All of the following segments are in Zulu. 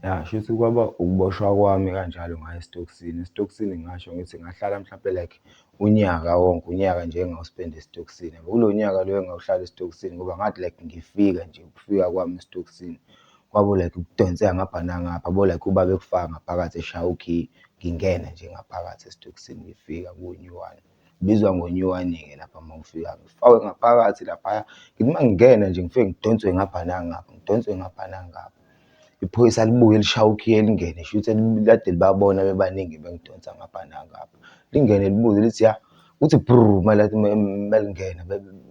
Ya, shuthi kwaba ukuboshwa kwami kanjalo ngaya esitokisini. Esitokisini ngingasho ngithi ngahlala mhlampe like unyaka wonke, unyaka nje engawuspenda esitokisini. Kulo nyaka lo engawuhlala esitokisini ngoba ngathi like ngifika nje, ukufika kwami esitokisini kwabo like ukudonseka ngapha nangapha, yabo like uba bekufaka ngaphakathi eshaya u-key, ngingene nje ngaphakathi esitokisini ngifika ku-new one. Kubizwa ngo-new one-ke lapha uma ufika, ngifakwe ngaphakathi laphaya. Ngithi uma ngingena nje ngifike ngidonswe ngapha nangapha, ngidonswe ngapha nangapha. Iphoyisa libuye lishaye ukhiye lingene, shuthi kade libabona bebaningi bengidonsa ngapha nangapha. Lingene libuze lithi, ya, uthi malathi malingena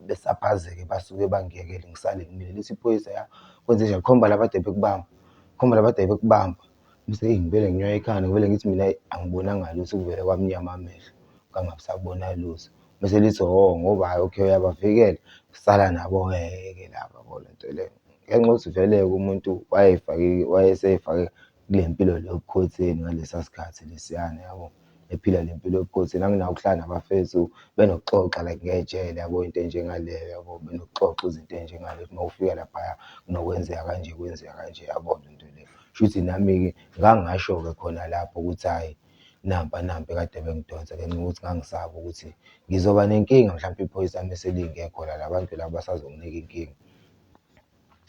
besaphazeke basuke bangiyekele ngisale ngimile. Lithi iphoyisa, ya, kwenzenjani? Khomba la kade bekubamba, khomba la kade bekubamba. Bese ngivele nginywaye ikhanda, ngivele ngithi mina hhayi angibonanga lutho, kuvele kwamnyama amehlo ngangingasabona lutho. Bese lithi, ngoba hhayi okay uyabavikela, sala nabo-ke laba yabo lento leyo. Ngenxa yokuthi vele-ke umuntu wayesey'fake kule mpilo le yobukhosini ngalesa sikhathi lesiyana yabo, ephila le mpilo yobukhosini. Anginako ukuhlala nabafethu benokuxoxa like ngejele yabo, into enjengaleyo yabo, benokuxoxa izinto ey'njengalezo. Uma ufika laphaya kunokwenzeka kanje, kwenzeka kanje yabo lento leyo. Shuthi nami-ke ngangasho-ke khona lapho ukuthi hhayi nampa kade bengidonsa, ngenxa yokuthi ngangisaba ukuthi ngizoba nenkinga mhlampe iphoyisa mese lingekho la bantu laba basazonginika inkinga.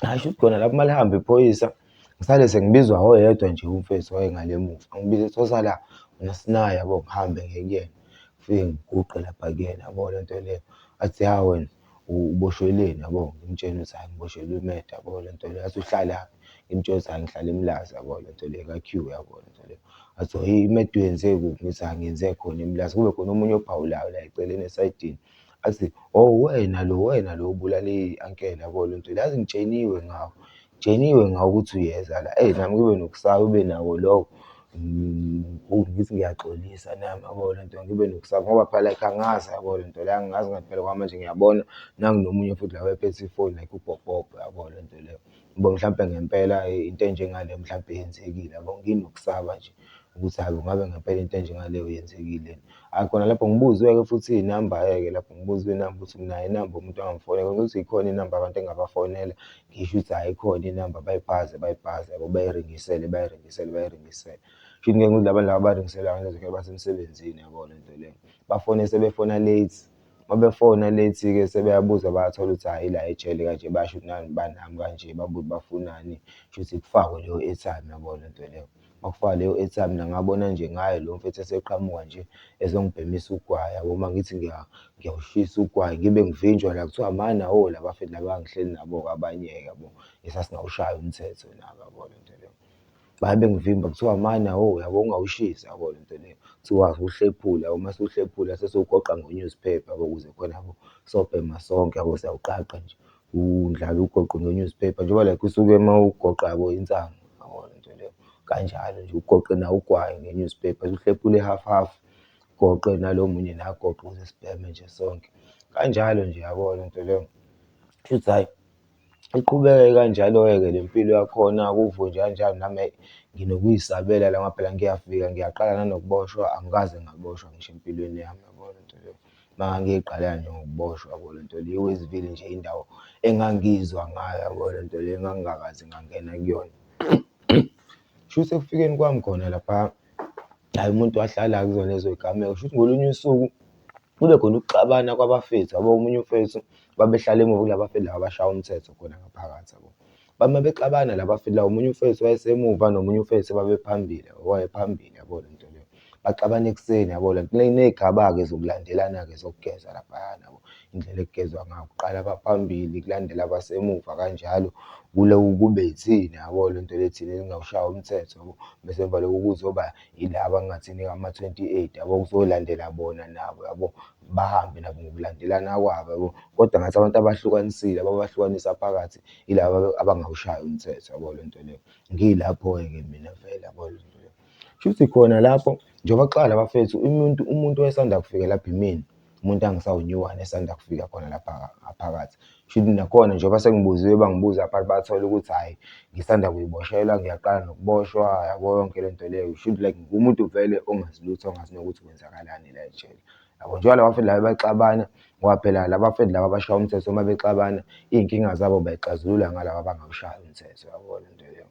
Hhayi shuthi khona lapho uma lihamba iphoyisa, ngisale sengibizwa oyedwa nje umfethu wayengale emuva, angibize ethi woza la, uNasinayi yabo, ngihambe ngiye kuyena. Ngifike ngiguqe lapha kuyena yabo lento leyo. Athi, ya, wena uboshweleni yabo, ngimtshela ukuthi hhayi ngiboshelwe imeda yabo lento leyo. Athi uhlalaphi? Ngimtshela ukuthi hhayi ngihlala eMlazi yabo lento leyo, ka-Q yabo lento leyo. Athi imeda uyenze kuphi? Ngithi ngiyenze khona eMlazi. Kube khona omunye ophawulayo la eceleni esayidini. Athi, wena lo obulale i-ankele yabo lento leyo. Yazi ngitsheniwe ngawe, ngitsheniwe ngawe ukuthi uyeza la. Nami ngibe nokusaba, ube nawo lokho. Ngithi ngiyaxolisa nami yabo lento, ngibe nokusaba ngoba phela like angazi yabo lento leyo, angazi ngempela kwamanje ngiyabona nanginomunye futhi la wayephethe ifoni like uBhobhobho yabo lento leyo. Ngibona mhlampe ngempela into enjengale mhlampe yenzekile yabo, nginokusaba nje ukuthi hhayi kungabe ngempela into enjengaleyo yenzekile. Hhayi khona lapho ngibuzwe-ke futhi iy'namba-ke lapho ngibuzwe inamba ukuthi nginayo inamba umuntu angangifonela, ukuthi ikhona inamba abantu engingabafonela. Ngisho ukuthi hhayi ikhona inamba, bayibhaze yabo, bayiringisele. Shuthi ngeke ngithi labantu laba abaringiselayo ngalezo zikhathi basemsebenzini yabo lento leyo. Bafone sebefona late, uma befona late-ke sebeyabuza bayathola ukuthi hhayi la ejele kanje, basho ukuthi nani banami kanje, babuze bafunani. Shuthi kufakwe leyo airtime yabo lento leyo. Uma kufakwa leyo airtime mina ngabona nje ngayo lo mfethu eseqhamuka nje ezongibhemisa ugwayi yabo. Uma ngithi ngiyawushisa ugwayi ngibe ngivinjwa la kuthiwa mana laba bafethu laba engihleli nabo-ke abanye-ke yabo, esasingawushaya umthetho nabo yabo lento leyo. Babe bengivimba kuthiwa mana yabo ungawushisi yabo lento leyo. Kuthiwa usehlephule yabo, mase uhlephula sesewugoqa ngo-newspaper yabo ukuze khona yabo sobhema sonke yabo, siyawuqaqa nje undlala ugoqe ngo-newspaper njengoba like usuke uma ugoqa yabo insangu yabo lento leyo. Kanjalo nje ugoqe nawo ugwayi nge-newspaper, uhlephule half, ugoqe nalo munye naye agoqe ukuze sibheme nje sonke. Kanjalo nje yabo lento leyo. Kushuthi hhayi iqhubeke kanjalo-ke le mpilo yakhona kuvunjanjalo nami nginokuy'sabela la ngoba phela ngiyafika ngiyaqala nanokuboshwa, angikaze ngaboshwa ngisho empilweni yami yabo lento leyo. Uma ngangiyiqala nje ngokuboshwa yabo lento leyo, iWestville nje indawo engangizwa ngayo yabo lento leyo, engangingakaze ngangena kuyona. Shuthi ekufikeni kwami khona laphaya, hhayi umuntu wahlala kuzona lezo y'gameko. Shuthi ngolunye usuku kube khona ukuxabana kwabafethu yabo, omunye umfethu babehlala emuva kula bafethu laba abashaya umthetho khona ngaphakathi yabo. Bathi uma bexabana la bafethu laba, omunye umfethu wayesemuva nomunye umfethu babephambili, wayephambili yabo lento leyo. Baxabana ekuseni yabo lento, kuney'gaba-ke zokulandelana-ke zokugeza laphayana yabo, indlela ekugezwa ngayo. Kuqala abaphambili, kulandela abasemuva kanjalo, kuloku kube yithina yabo lento le thina esingawushaya umthetho yabo. Bese emva lokho kuzoba yilaba engingathini ama-28 yabo, kuzolandela bona nabo yabo, bahambe nabo ngokulandelana kwabo yabo. Kodwa ngathi abantu abahlukanisile, ababahlukanisa phakathi yilaba abangawushaya umthetho yabo lento leyo. Ngiyilapho-ke mina vele yabo lento leyo. Shuthi khona lapho njengoba kuqala la bafethu, umuntu owayesanda kufika lapha imina, umuntu engisawu-new one esanda kufika khona lapha ngaphakathi. Shuthi nakhona njengoba sengibuziwe bangibuza phakathi bathola ukuthi hhayi ngisanda kuyiboshelwa, ngiyaqala nokuboshwa yabo yonke lento leyo. Shuthi like ngumuntu vele ongazi lutho, ongazi nokuthi kwenzakalani la ejele yabo. Njengoba la bafethu laba bexabana ngoba phela la bafethu laba abashaya umthetho uma bexabana iy'nkinga zabo bayixazulula ngalaba abangawushaya umthetho yabo lento leyo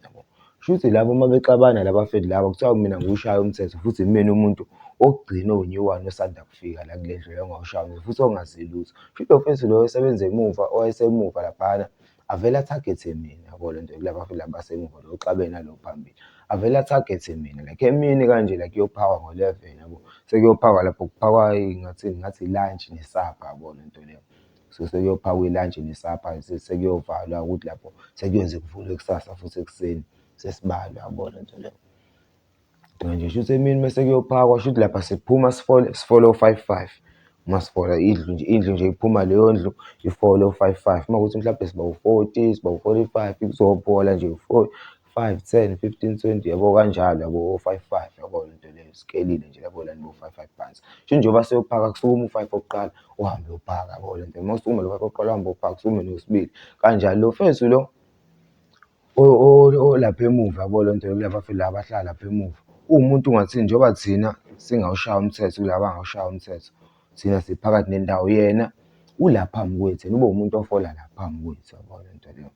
yabo. Shuthi labo mabexabana labafethu laba kuthiwa mina ngiwushaye umthetho futhi imina umuntu okugcina onyiwani osanda kufika la kule ndlu ongawushaya umthetho futhi ongazi lutho. Shuthi lo mfethu lo osebenza emuva owayesemuva laphana avele athagethe mina yabo lento kulaba bafethu laba basemuva lo oxabene nalo phambili. Avele athagethe mina like emini kanje like kuyophakwa ngo-11 yabo. Sekuyophakwa lapho kuphakwa ngathi lunch nesapha yabo lento leyo. So sekuyophakwa i-lunch nesapha sekuyovalwa ukuthi lapho sekuyoze kuvulwe kusasa futhi ekuseni sesibalwa yabo lento leyo. Manje shuthi emini mase kuyophakwa shuthi lapha siphuma sifole o-5-5 masifola indlu nje iphuma leyo ndlu ifole o-5-5 makuthi mhlawumbe siba u-40 siba u-45 kuzophola nje u-4, 5, 10, 15, 20 yabo kanjalo yabo o-5-5 yabo lento leyo sikelile nje yabo lana bo-5-5 phansi. Shuthi njengoba seyophaka kusukuma u-5 wokuqala uhambe uyophaka yabo lento masukuma lo-5 wokuqala uhambe uyophaka kusume nowesibili kanjalo. Lo mfethu lo olapha emuva yabo lento kulaba bafethu laba abahlala lapha emuva uwumuntu ongathini njengoba thina singawushaya umthetho kulaba abangawushaya umthetho thina siphakathi nendawo yena ula phambi kwethu yena ube umuntu ofola la phambi kwethu yabo lento leyo.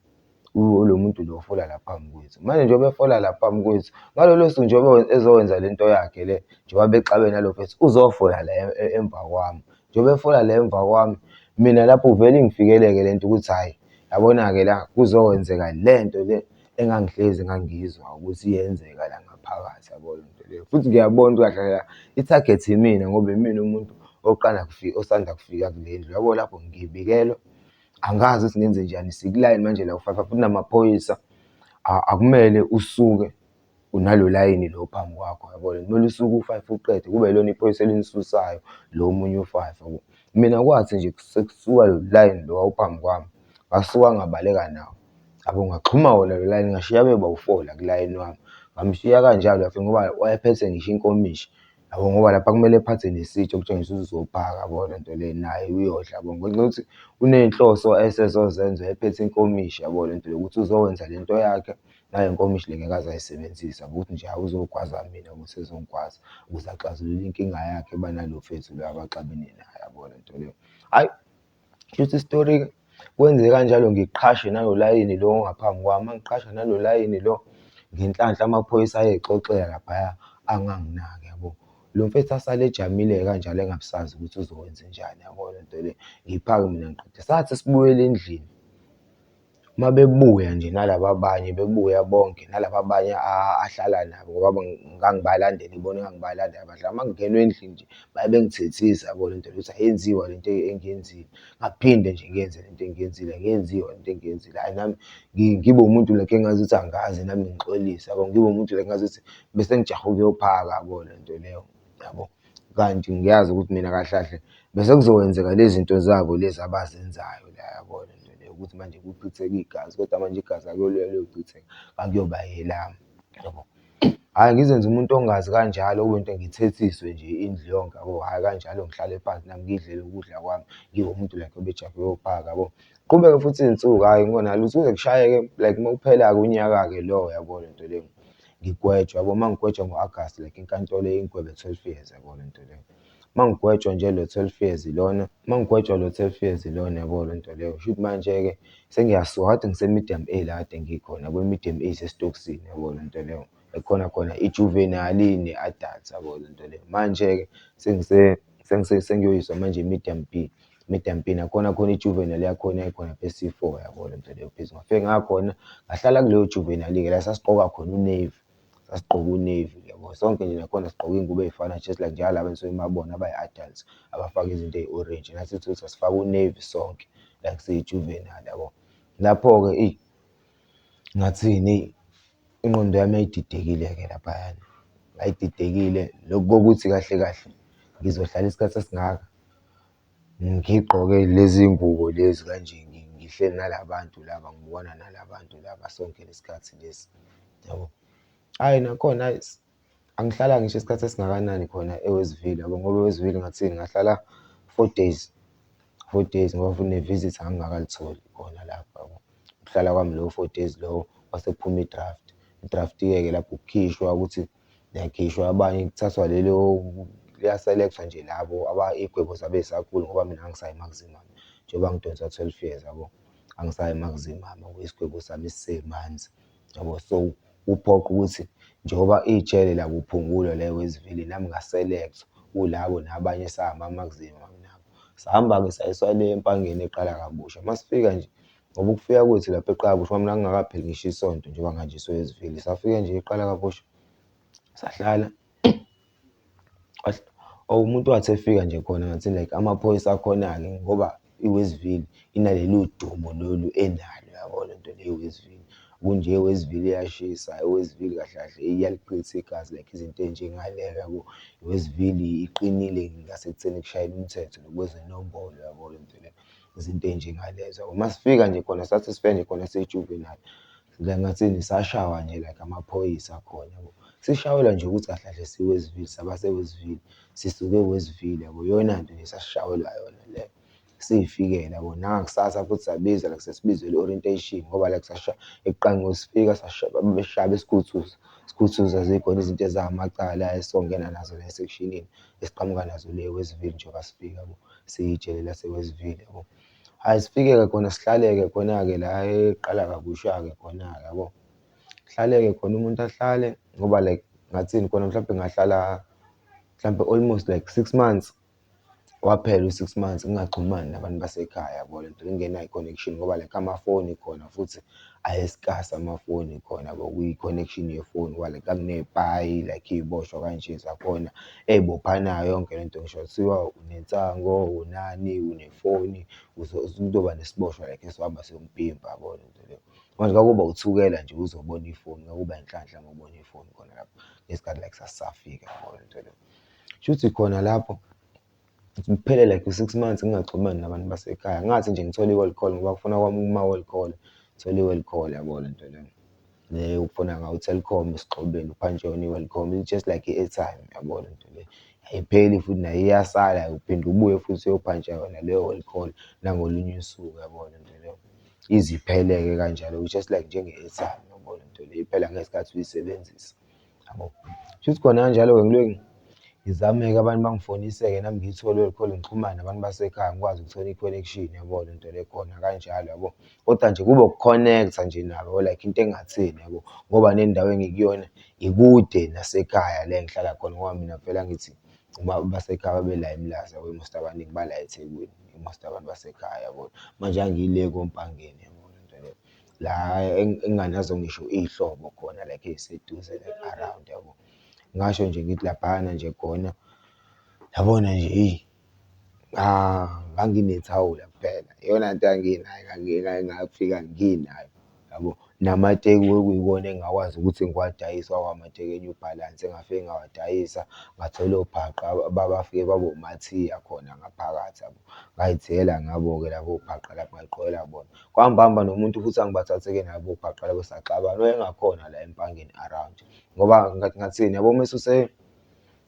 Lo muntu lo ofola la phambi kwethu manje njengoba efola la phambi kwethu ngalolo suku njengoba ezowenza lento yakhe le njengoba bexabene nalo mfethu uzofola la emva kwami. Njengoba efola la emva kwami mina lapho vele ingifikeleke lento ukuthi hhayi yabona-ke la kuzokwenzeka lento le engangihlezi ngangizwa ukuthi iyenzeka la ngaphakathi yabo lento leyo. Futhi ngiyabona ukuthi kahle kahle ithagethi imina ngoba imina umuntu osanda kufika kule ndlu yabo. Lapho ngibikelwe angazi ukuthi ngenze njani sikulayini manje la u-5 futhi namaphoyisa akumele usuke unalo layini lo phambi kwakho yabo. Kumele usuke u-5 uqede kube yilona iphoyisa elinisusayo lo omunye u-5 yabo. Mina kwathi nje sekusuka lo layini lo wawuphambi kwami ngasuka ngabaleka nawo yabo ngaxhuma wona lo layini ngashiya bebawu-4 la kulayini wami ngamshiya kanjalo ngoba wayephethe ngisho inkomishi yabo ngoba lapha kumele ephathe nesitsha okutshengisa ukuthi uzophaka yabo lento le naye uyodla yabo ngenxa yokuthi uney'nhloso esezozenza ephethe inkomishi yabo lento yokuthi uzokwenza lento yakhe nayo inkomishi le ngeke aze ayisebenzise ukuthi nje uzogwaza mina ukuthi ezongigwaza ukuze axazulule inkinga yakhe banalo fethu lo abaxabene naye yabo lento leyo. Hhayi shuthi isitori-ke kwenze kanjalo ngiqhashe nalo layini lo ongaphambi kwami mangiqhasha nalo layini lo ngenhlanhla amaphoyisa ayexoxela laphaya anganginaki yabo. Lo mfethu asale ejamile kanjalo engabusazi ukuthi uzokwenzenjani yabo lento le. Ngiphaka mina ngiqede sathi sibuyela endlini mabebuya nje nalaba abanye bebuya bonke nalaba abanye ahlala nabo ngoba ngangibalandela ibona engangibalandela abadlali. Mangingenwe endlini nje baye bengithethisa yabo lento le ukuthi ayenziwa lento engiyenzile ngaphinde nje ngiyenze lento engiyenzile akuyenziwa lento engiyenzile. Hhayi nami ngibe umuntu like engazuthi angazi nami ngixolise yabo. Ngibe umuntu like engazuthi bese ngijahe ukuyophaka yabo lento leyo yabo. Kanti ngiyazi ukuthi mina kahle kahle bese kuzokwenzeka lezi zinto zabo lezi abazenzayo la yabo lento leyo ukuthi manje kuchitheke igazi kodwa manje igazi liyochitheka akuyoba elami yabo. Hhayi ngizenze umuntu ongazi kanjalo kube into ngithethiswe nje indlu yonke yabo. Hhayi kanjalo ngihlale phansi nami ngidlele ukudla kwami ngibe umuntu like obejahe ukuyophaka yabo. Qhubeke futhi iy'nsuku hhayi ngibona lutho kuze kushayeke like mawuphela-ke unyaka-ke lo yabo lento leyo ngigwetshwa yabo. Mangigwetshwa ngo-August like inkantolo ingigwebe 12 years yabo lento leyo. Mangigwetshwa nje lo 12 years ilona mangigwetshwa lo 12 years ilona yabo lento leyo shuthi manje-ke sengiyasuka kade ngise-medium A la kade ngikhona kwe-medium A iseStokisini yabo lento leyo ekhona khona i-juvenile ne-adult yabo lento leyo. Manje-ke sengiyoyiswa manje i-medium B. Medium B nakhona khona i-juvenile yakhona yakhona phase 4 yabo lento leyo phase. Ngafike ngakhona ngahlala kuleyo juvenile-ke la sasigqoka khona u-navy sasigqoka u-navy yabo sonke nje nakhona sigqoke iy'ngubo ey'fana just like njengalaba enisuke nibabona abayi-adults abafake izinto eyi-orange nathi futhi sasifake u-navy sonke like siyi-juvenile yabo. Lapho-ke ngathini ingqondo yami yayididekile-ke laphayana ngayididekile lokhu kokuthi kahle kahle ngizohlala isikhathi esingaka ngigqoke lezi ngubo lezi kanje ngihleli nala bantu laba ngibukana nala bantu laba sonke lesikhathi lesi yabo. Hhayi nakhona hhayi angihlala ngisho isikhathi esingakanani khona eWestville yabo ngoba eWestville ngathini ngahlala 4 days 4 days ngoba futhi ne-visit ngangingakalutholi khona lapho yabo. Ukuhlala kwami lowo 4 days lowo kwase kuphuma i-draft. I-draft-ke lapho ukukhishwa ukuthi niyakhishwa abanye kuthathwa liya-select-wa nje labo iy'gwebo zabo ey'sakhula ngoba mina angisayi maximum njengoba ngidonsa 12 years yabo angisayi maximum isigwebo sami sisemanzi yabo. So uphoqa ukuthi njengoba iy'tshele la kuphungulwa la eWestville nami ngaselekthwa kulabo nabanye sangama-maximum nabo. Sahamba-ke sayiswa le Empangeni eqala kabusha. Masifika nje ngoba ukufika kwethu lapha eqala kabusha mina ngingakapheli ngisho isonto njengoba ngihanjiswe eWestville. Safika nje eqala kabusha sahlala umuntu wathi efika nje khona ngathi like amaphoyisa akhona-ke ngoba iWestville inaleli dumo lolu enalo, yabo lento le iWestville. Kunje iWestville iyashisa, iWestville kahle kahle iyalichitha igazi like izinto ey'njengaleyo yabo. iWestville iqinile ngasekutheni kushayela umthetho nokwezenombolo, yabo lento le, izinto ey'njengalezo yabo. Masifika nje khona sathi sifika nje khona se-Juvenile la ngathini sashawa nje like amaphoyisa khona yabo. Sishawelwa nje ukuthi kahle kahle si-Westville, sabase-Westville, sisuke e-Westville yabo. Iyona nto nje sasishawelwa yona leyo. Siy'fikela yabo nangakusasa futhi sabizwa like sesibizelwe i-orientation ngoba like ekuqala sifika beshaya besikhuthuza. Sikhuthuza zikhona izinto ezingamacala esongena nazo la esekshinini esiqhamuka nazo le eWestville njengoba sifika yabo. Siy'tshele lase-Westville yabo. Hhayi sifike-ke khona sihlaleke khona-ke la eqala kabusha-ke khona-ke yabo. Kuhlaleke khona umuntu ahlale ngoba like ngathini khona mhlampe ngahlala mhlampe almost like 6 months. Waphela u-6 months ngingaxhumani nabantu basekhaya, yabo lento ngingenayo i-connection ngoba like amafoni khona futhi ayesikasi amafoni khona yabo, kuyi-connection yefoni ngoba like kwakunepayi like iy'boshwa kanje zakhona ey'bophanayo yonke lento. Ngisho kuthiwa unensango, unani, unefoni, uzoba nesiboshwa like esizohamba siyombhimba, yabo lento leyo. Manje kwakuba uthukela nje uzobona ifoni, kwakuba inhlanhla ngokubona ifoni khona lapho ngesikhathi like sasisafika, yabo lento leyo. Shuthi khona lapho kuphele like u-6 months ngingaxhumani nabantu basekhaya. Ngathi nje ngithole i-will call ngoba kufuna kwami kuma-will call, ngithole i-will call, yabo lento leyo. Le ukufona ngawo-Telkom Esixhobeni uphanje yona i-will call, it's just like i-airtime, yabo lento leyo. Ayipheli futhi nayo iyasala, uphinde ubuye futhi uyophanja yona leyo will call nangolunye usuku, yabo lento leyo. Ize iphele-ke kanjalo just like njenge-airtime, yabo lento leyo, iphela ngesikhathi uyisebenzisa, yabo. Shuthi khona kanjalo-ke ngilokhu ngizame-ke abantu bangifoniseke nami ngiyithole i-will call ngixhumane nabantu basekhaya ngikwazi ukuthola i-connection, yabo lento le khona kanjalo, yabo. Kodwa nje kube uku-connect-a nje nabo like into engatheni, yabo ngoba nendawo engikuyona ikude nasekhaya la engihlala khona ngoba mina vele angithi basekhaya babela eMlazi yabo, most abaningi bala eThekwini, most abantu basekhaya, yabo. Manje angiyile koMpangeni, yabo lento leyo, la enginganazo ngisho iy'hlobo khona like ey'seduze like around, yabo. Ngingasho nje ngithi laphayana nje khona yabona nje eyi nganginethawula kuphela, iyona nto enginayo ngafika nginayo, yabo. Namateki kwakuyikona engingakwazi ukuthi ngiwadayise, kwakungamateki e-New Balance engafike ngawadayisa, ngathola obhaqa bafike babe umathiya khona ngaphakathi, yabo. Ngay'thela ngabo-ke labo bhaqa lapho ngay'gqokela bona. Kwahamba hamba nomuntu futhi angibathathe-ke nabo bhaqa labo saxabana, wayengakhona la Empangeni around ngoba ngathini yabo mesuse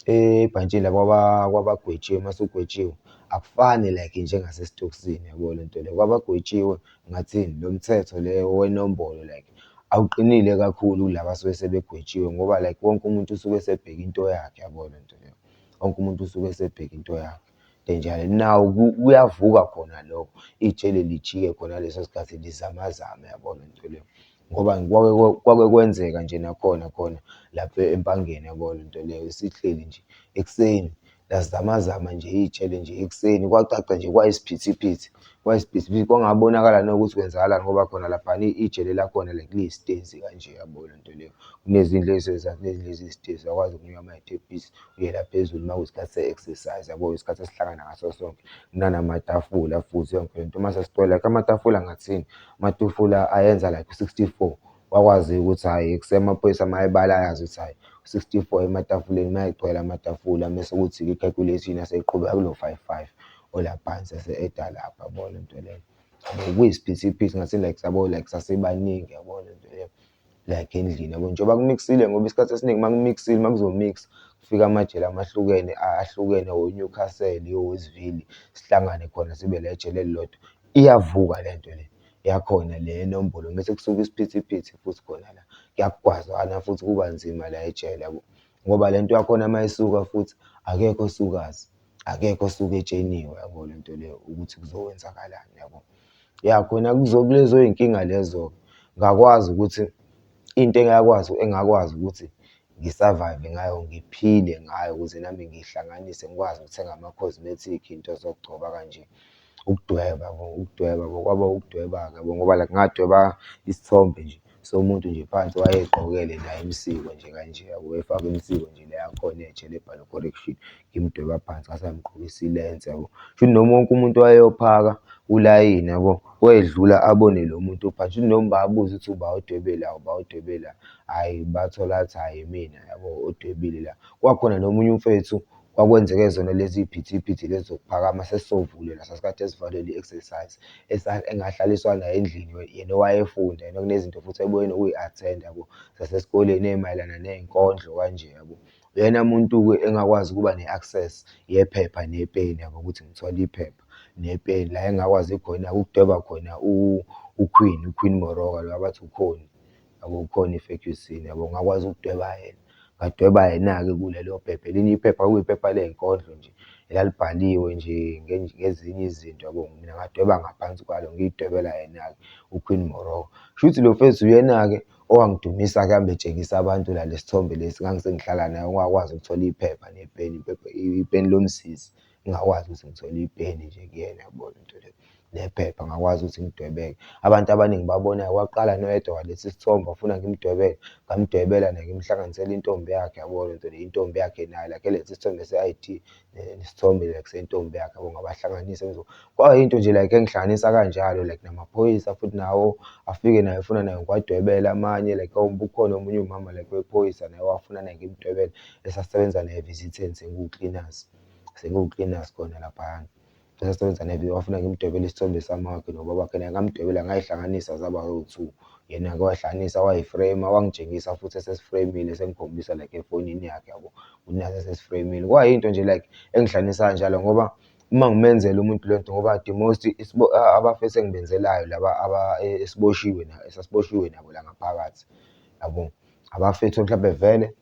ebhantshini laba kwabagwetshiwe, masugwetshiwe akufani like njengasesitokisini, yabo lento leyo. Kwabagwetshiwe ngathini lo mthetho le wenombolo like awuqinile kakhulu kulaba abasuke sebegwetshiwe ngoba like wonke umuntu usuke esebheka into yakhe, yabo lento leyo. Wonke umuntu usuke esebheka into yakhe enjalo. Nawo kuyavuka khona lokho, ijele lijike khona ngaleso sikhathi lizamazame, yabo lento leyo. Ngoba kwake kwenzeka nje nakhona khona lapha Empangeni, yabo lento leyo. Sihleli nje ekuseni lazamazama nje iy'tshele nje ekuseni kwacaca nje kwayisiphithiphithi, kwayisiphithiphithi kwangabonakala nokuthi kwenzakalani ngoba khona laphana ijele lakhona like liyisitezi kanje, yabo lento leyo. Kunezindlu lezi zitezi uyakwazi ukunyuka ama-stepisi uye la phezulu makuyisikhathi se-exercise, yabo, isikhathi esihlangana ngaso sonke. Kunanamatafula futhi yonke lento. Mase sicwela like amatafula ngathini, amatafula ayenza like u-64. Wakwazi ukuthi hhayi ekuseni amaphoyisa mayebala ayazi ukuthi hhayi u-64 ematafuleni mayegcwele amatafula mese kuthi-ke i-calculation aseyiqhubeka kulo-5-5 ola phansi ese-eda lapha, yabo lento leyo. Kuyisiphithiphithi ngathini like sabo like sasebaningi, yabo lento leyo, like endlini, yabo. Njengoba kumikisile ngoba isikhathi esiningi makumikisile makuzo-mix-a kufika amajele ahlukene o-Newcastle, o-Westville sihlangane khona sibe la ejele elilodwa. Iyavuka lento le yakhona le enombolo mese kusuka isiphithiphithi futhi khona la kuyagwazwana futhi kuba nzima la ejele, yabo. Ngoba lento yakhona mayisuka futhi akekho osukazi, akekho osuke etsheniwe, yabo lento leyo ukuthi kuzowenzakalani, yabo. Ya khona kulezo y'nkinga lezo ngakwazi ukuthi into engakwazi ukuthi ngi-survive ngayo, ngiphile ngayo ukuze nami ngihlanganise ngikwazi ukuthenga ama-cosmetic, into zokugcoba kanje. Ukudweba kwaba ukudweba-ke yabo, ngoba like ngadweba isithombe nje somuntu nje phansi wayey'gqokele la imisiko nje kanje yabo, efake imisiko nje la yakhona ejele ebhalwe correction, ngimdweba phansi ngase ngamgqokisa ilense yabo. Shuthi noma wonke umuntu wayeyophaka ulayini yabo, wayedlula abone lo muntu phansi, shuthi noma babuza ukuthi uba udwebe la, hhayi bathola athi hhayi imina yabo odwebile la. Kwakhona nomunye umfethu kwakwenzeke zona lezi y'phithiphithi lezi zokuphakama sesizovulelwa, sasikade sivalelwe i-exercise, engahlaliswa naye endlini, yena owayefunda, yena kunezinto futhi ebuye nokuyi-attend-a yabo zasesikoleni ey'mayelana ney'nkondlo kanje yabo. Uyena muntu-ke engakwazi ukuba ne-access yephepha nepeni yabo, ukuthi ngithole iphepha nepeni la engakwazi khona ukudweba khona uQueen Moroka lo abathi uConnie yabo, uConnie Ferguson yabo, ngakwazi ukudweba yena. Ngadweba yena-ke kulelo phepha, elinye iphepha kuyiphepha ley'nkondlo nje elalibhaliwe nje ngezinye izinto yabo, mina ngadweba ngaphansi kwalo ngiy'dwebela yena-ke uQueen Moroka. Shuthi lo mfethu uyena-ke owangidumisa-ke ahambe etshengisa abantu la lesi thombe lesi engangisengihlala naye, ongakwazi ukuthola iphepha nepeni, ipeni lomsizi, ngingakwazi ukuthi ngithole ipeni nje kuyena yabo lento le, nephepha ngakwazi ukuthi ngidwebeke. Abantu abaningi babona-ke, kwaqala noyedwa waletha isithombe wafuna ngimdwebele, ngamdwebela naye ngimhlanganisela intombi yakhe yabo lento le, intombi yakhe nayo like eletha isithombe se-I_D nesithombe like sentombi yakhe yabo, ngabahlanganisa kwayinto nje like engihlanganisa kanjalo like namaphoyisa futhi nawo afike naye efuna naye ngiwadwebele amanye like ukhona omunye umama like wephoyisa naye wafuna naye ngimdwebele, esasebenza naye Visiting sengiwu-cleaners khona laphayana. Esasebenza naye wafuna ngimdwebele isithombe samakhe nobabakhe, naye ngamdwebela ngay'hlanganisa zaba u-2. Yena-ke way'hlanganisa way'frame-a, wangitshengisa futhi esesi-frame-ile esengikhombisa like efonini yakhe yabo, ukuthi nazi esesi-frame-ile. Kwayinto nje like engihlanganisa kanjalo ngoba uma ngimenzela umuntu lento, ngoba the most abafethu engibenzelayo laba esasiboshiwe nabo la ngaphakathi yabo, abafethu mhlawumbe vele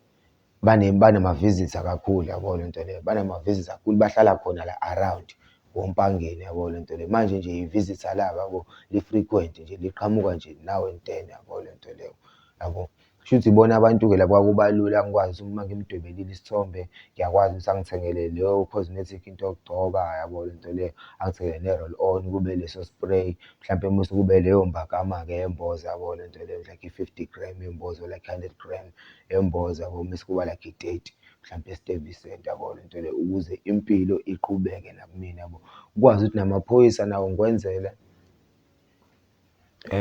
banama-visitor kakhulu yabo lento leyo, banama-visitor kakhulu, bahlala khona la around Wompangeni yabo lento le. Manje nje i-visitor labo yabo li-frequent nje, liqhamuka nje now and then yabo lento leyo yabo. Shuthi ibona abantu-ke laba kwakuba lula ngikwazi uma ngimdwebelile isithombe, ngiyakwazi ukuthi angithengele leyo cosmetic, into yokugcoba yabo lento leyo, angithengele ne-roll on, kube leso spray, mhlampe mese kube leyo mbakama-ke yemboza yabo lento leyo, like i-50 gram yembozo, like 100 gram yemboza yabo, mese kuba like i-30 mhlampe Stuyvesant yabo lento leyo, ukuze impilo iqhubeke nakumina yabo. Ukwazi ukuthi namaphoyisa nawo ngiwenzele,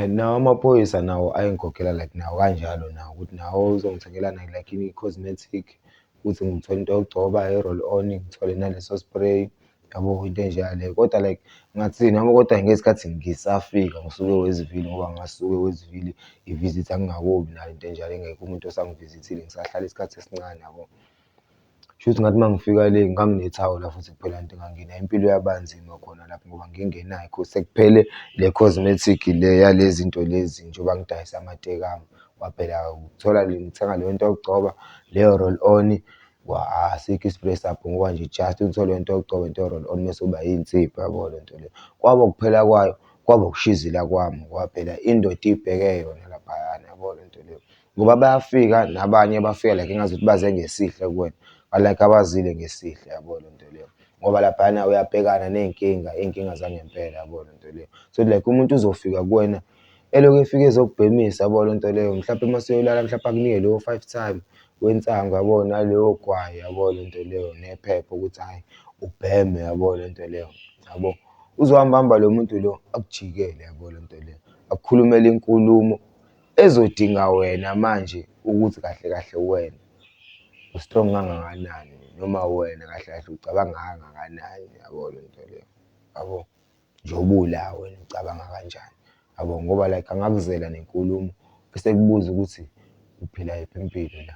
nawo amaphoyisa nawo ayengikhokhela like nawo kanjalo nawo, ukuthi nawo uzongithengela nayo like i-cosmetic, ukuthi ngithole into yokugcoba, i-roll on, ngithole naleso spray yabo, into enjalo leyo. Kodwa like ngathini noma kodwa ngesikhathi ngisafika ngisuke Westville, ngoba ngasuke Westville i-visit angingakubi nayo into enjalo, engekho umuntu osangivizithile, ngisahlala isikhathi esincane yabo. Shuthi ngathi mangifika le nganginethawula futhi kuphela into enganginayo, impilo yaba nzima khona lapho ngoba ngingenayo, sekuphele le cosmetic le yalezi zinto lezi njengoba ngidayisa amatekama. Kwaphela ukuthola ngithenga leyo nto yokugcoba, leyo roll on, asikho i-spray sabhu ngoba nje just ngithole into yokugcoba, into ye-roll on mese kuba yinsipho yabo lento leyo. Kwaba ukuphela kwayo, kwaba ukushizela kwami ngoba phela indoda ibheke yona laphayana yabo lento leyo, ngoba bayafika nabanye bafika like engazuthi baze ngesihle kuwena, like abazile ngesihle yabo lento leyo, ngoba laphayana uyabhekana ney'nkinga, iy'nkinga zangempela yabo lento leyo. So like umuntu uzofika kuwena elokhu efika ezokubhemisa yabo lento leyo, mhlampe mase uyolala mhlampe akunike leyo 5 time wensangu yabo, naleyo gwayi yabo lento leyo, nephepha ukuthi hhayi ubheme yabo lento leyo yabo. Uzohamba hamba lo muntu lo akujikele yabo lento leyo, akukhulumele inkulumo ezodinga wena manje ukuthi kahle kahle wena u-strong kangakanani, noma wena kahle kahle ucabanga kangakanani yabo lento leyo yabo, njengoba ula wena ucabanga kanjani yabo, ngoba like angakuzela nenkulumo bese kubuza ukuthi uphila yiphi impilo la,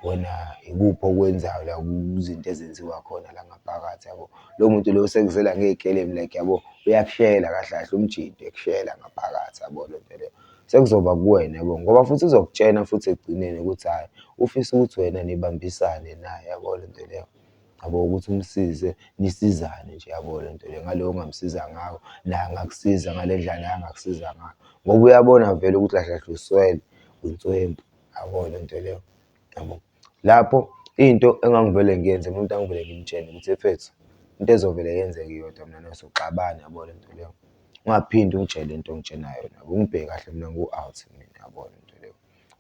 wena ikuphi okwenzayo la kuzinto ezenziwa khona la ngaphakathi yabo. Lowo muntu loyo usekuzela ngey'kelemu like yabo, uyakushayela kahle kahle umjinto, ekushayela ngaphakathi yabo lento leyo. Sekuzoba kuwena yabo, ngoba futhi uzokutshena futhi ekugcineni ukuthi hhayi ufisa ukuthi wena nibambisane naye yabo lento leyo yabo, ukuthi umsize nisizane nje yabo lento leyo, ngaloyo ongamsiza ngayo naye angakusiza ngale ndlela naye angakusiza ngayo, ngoba uyabona vele ukuthi kahle kahle uswele, unswempu yabo le nto leyo, yabo. Lapho into engangivele ngiyenze umuntu angivele ngimtshele ukuthi mfethu into ezovele yenzeke iyodwa mina nawe soxabana yabo le nto leyo. Ungaphinde ungitshele into ongitshena yona yabo, ungibheke kahle mina ngu-out mina yabo le nto leyo.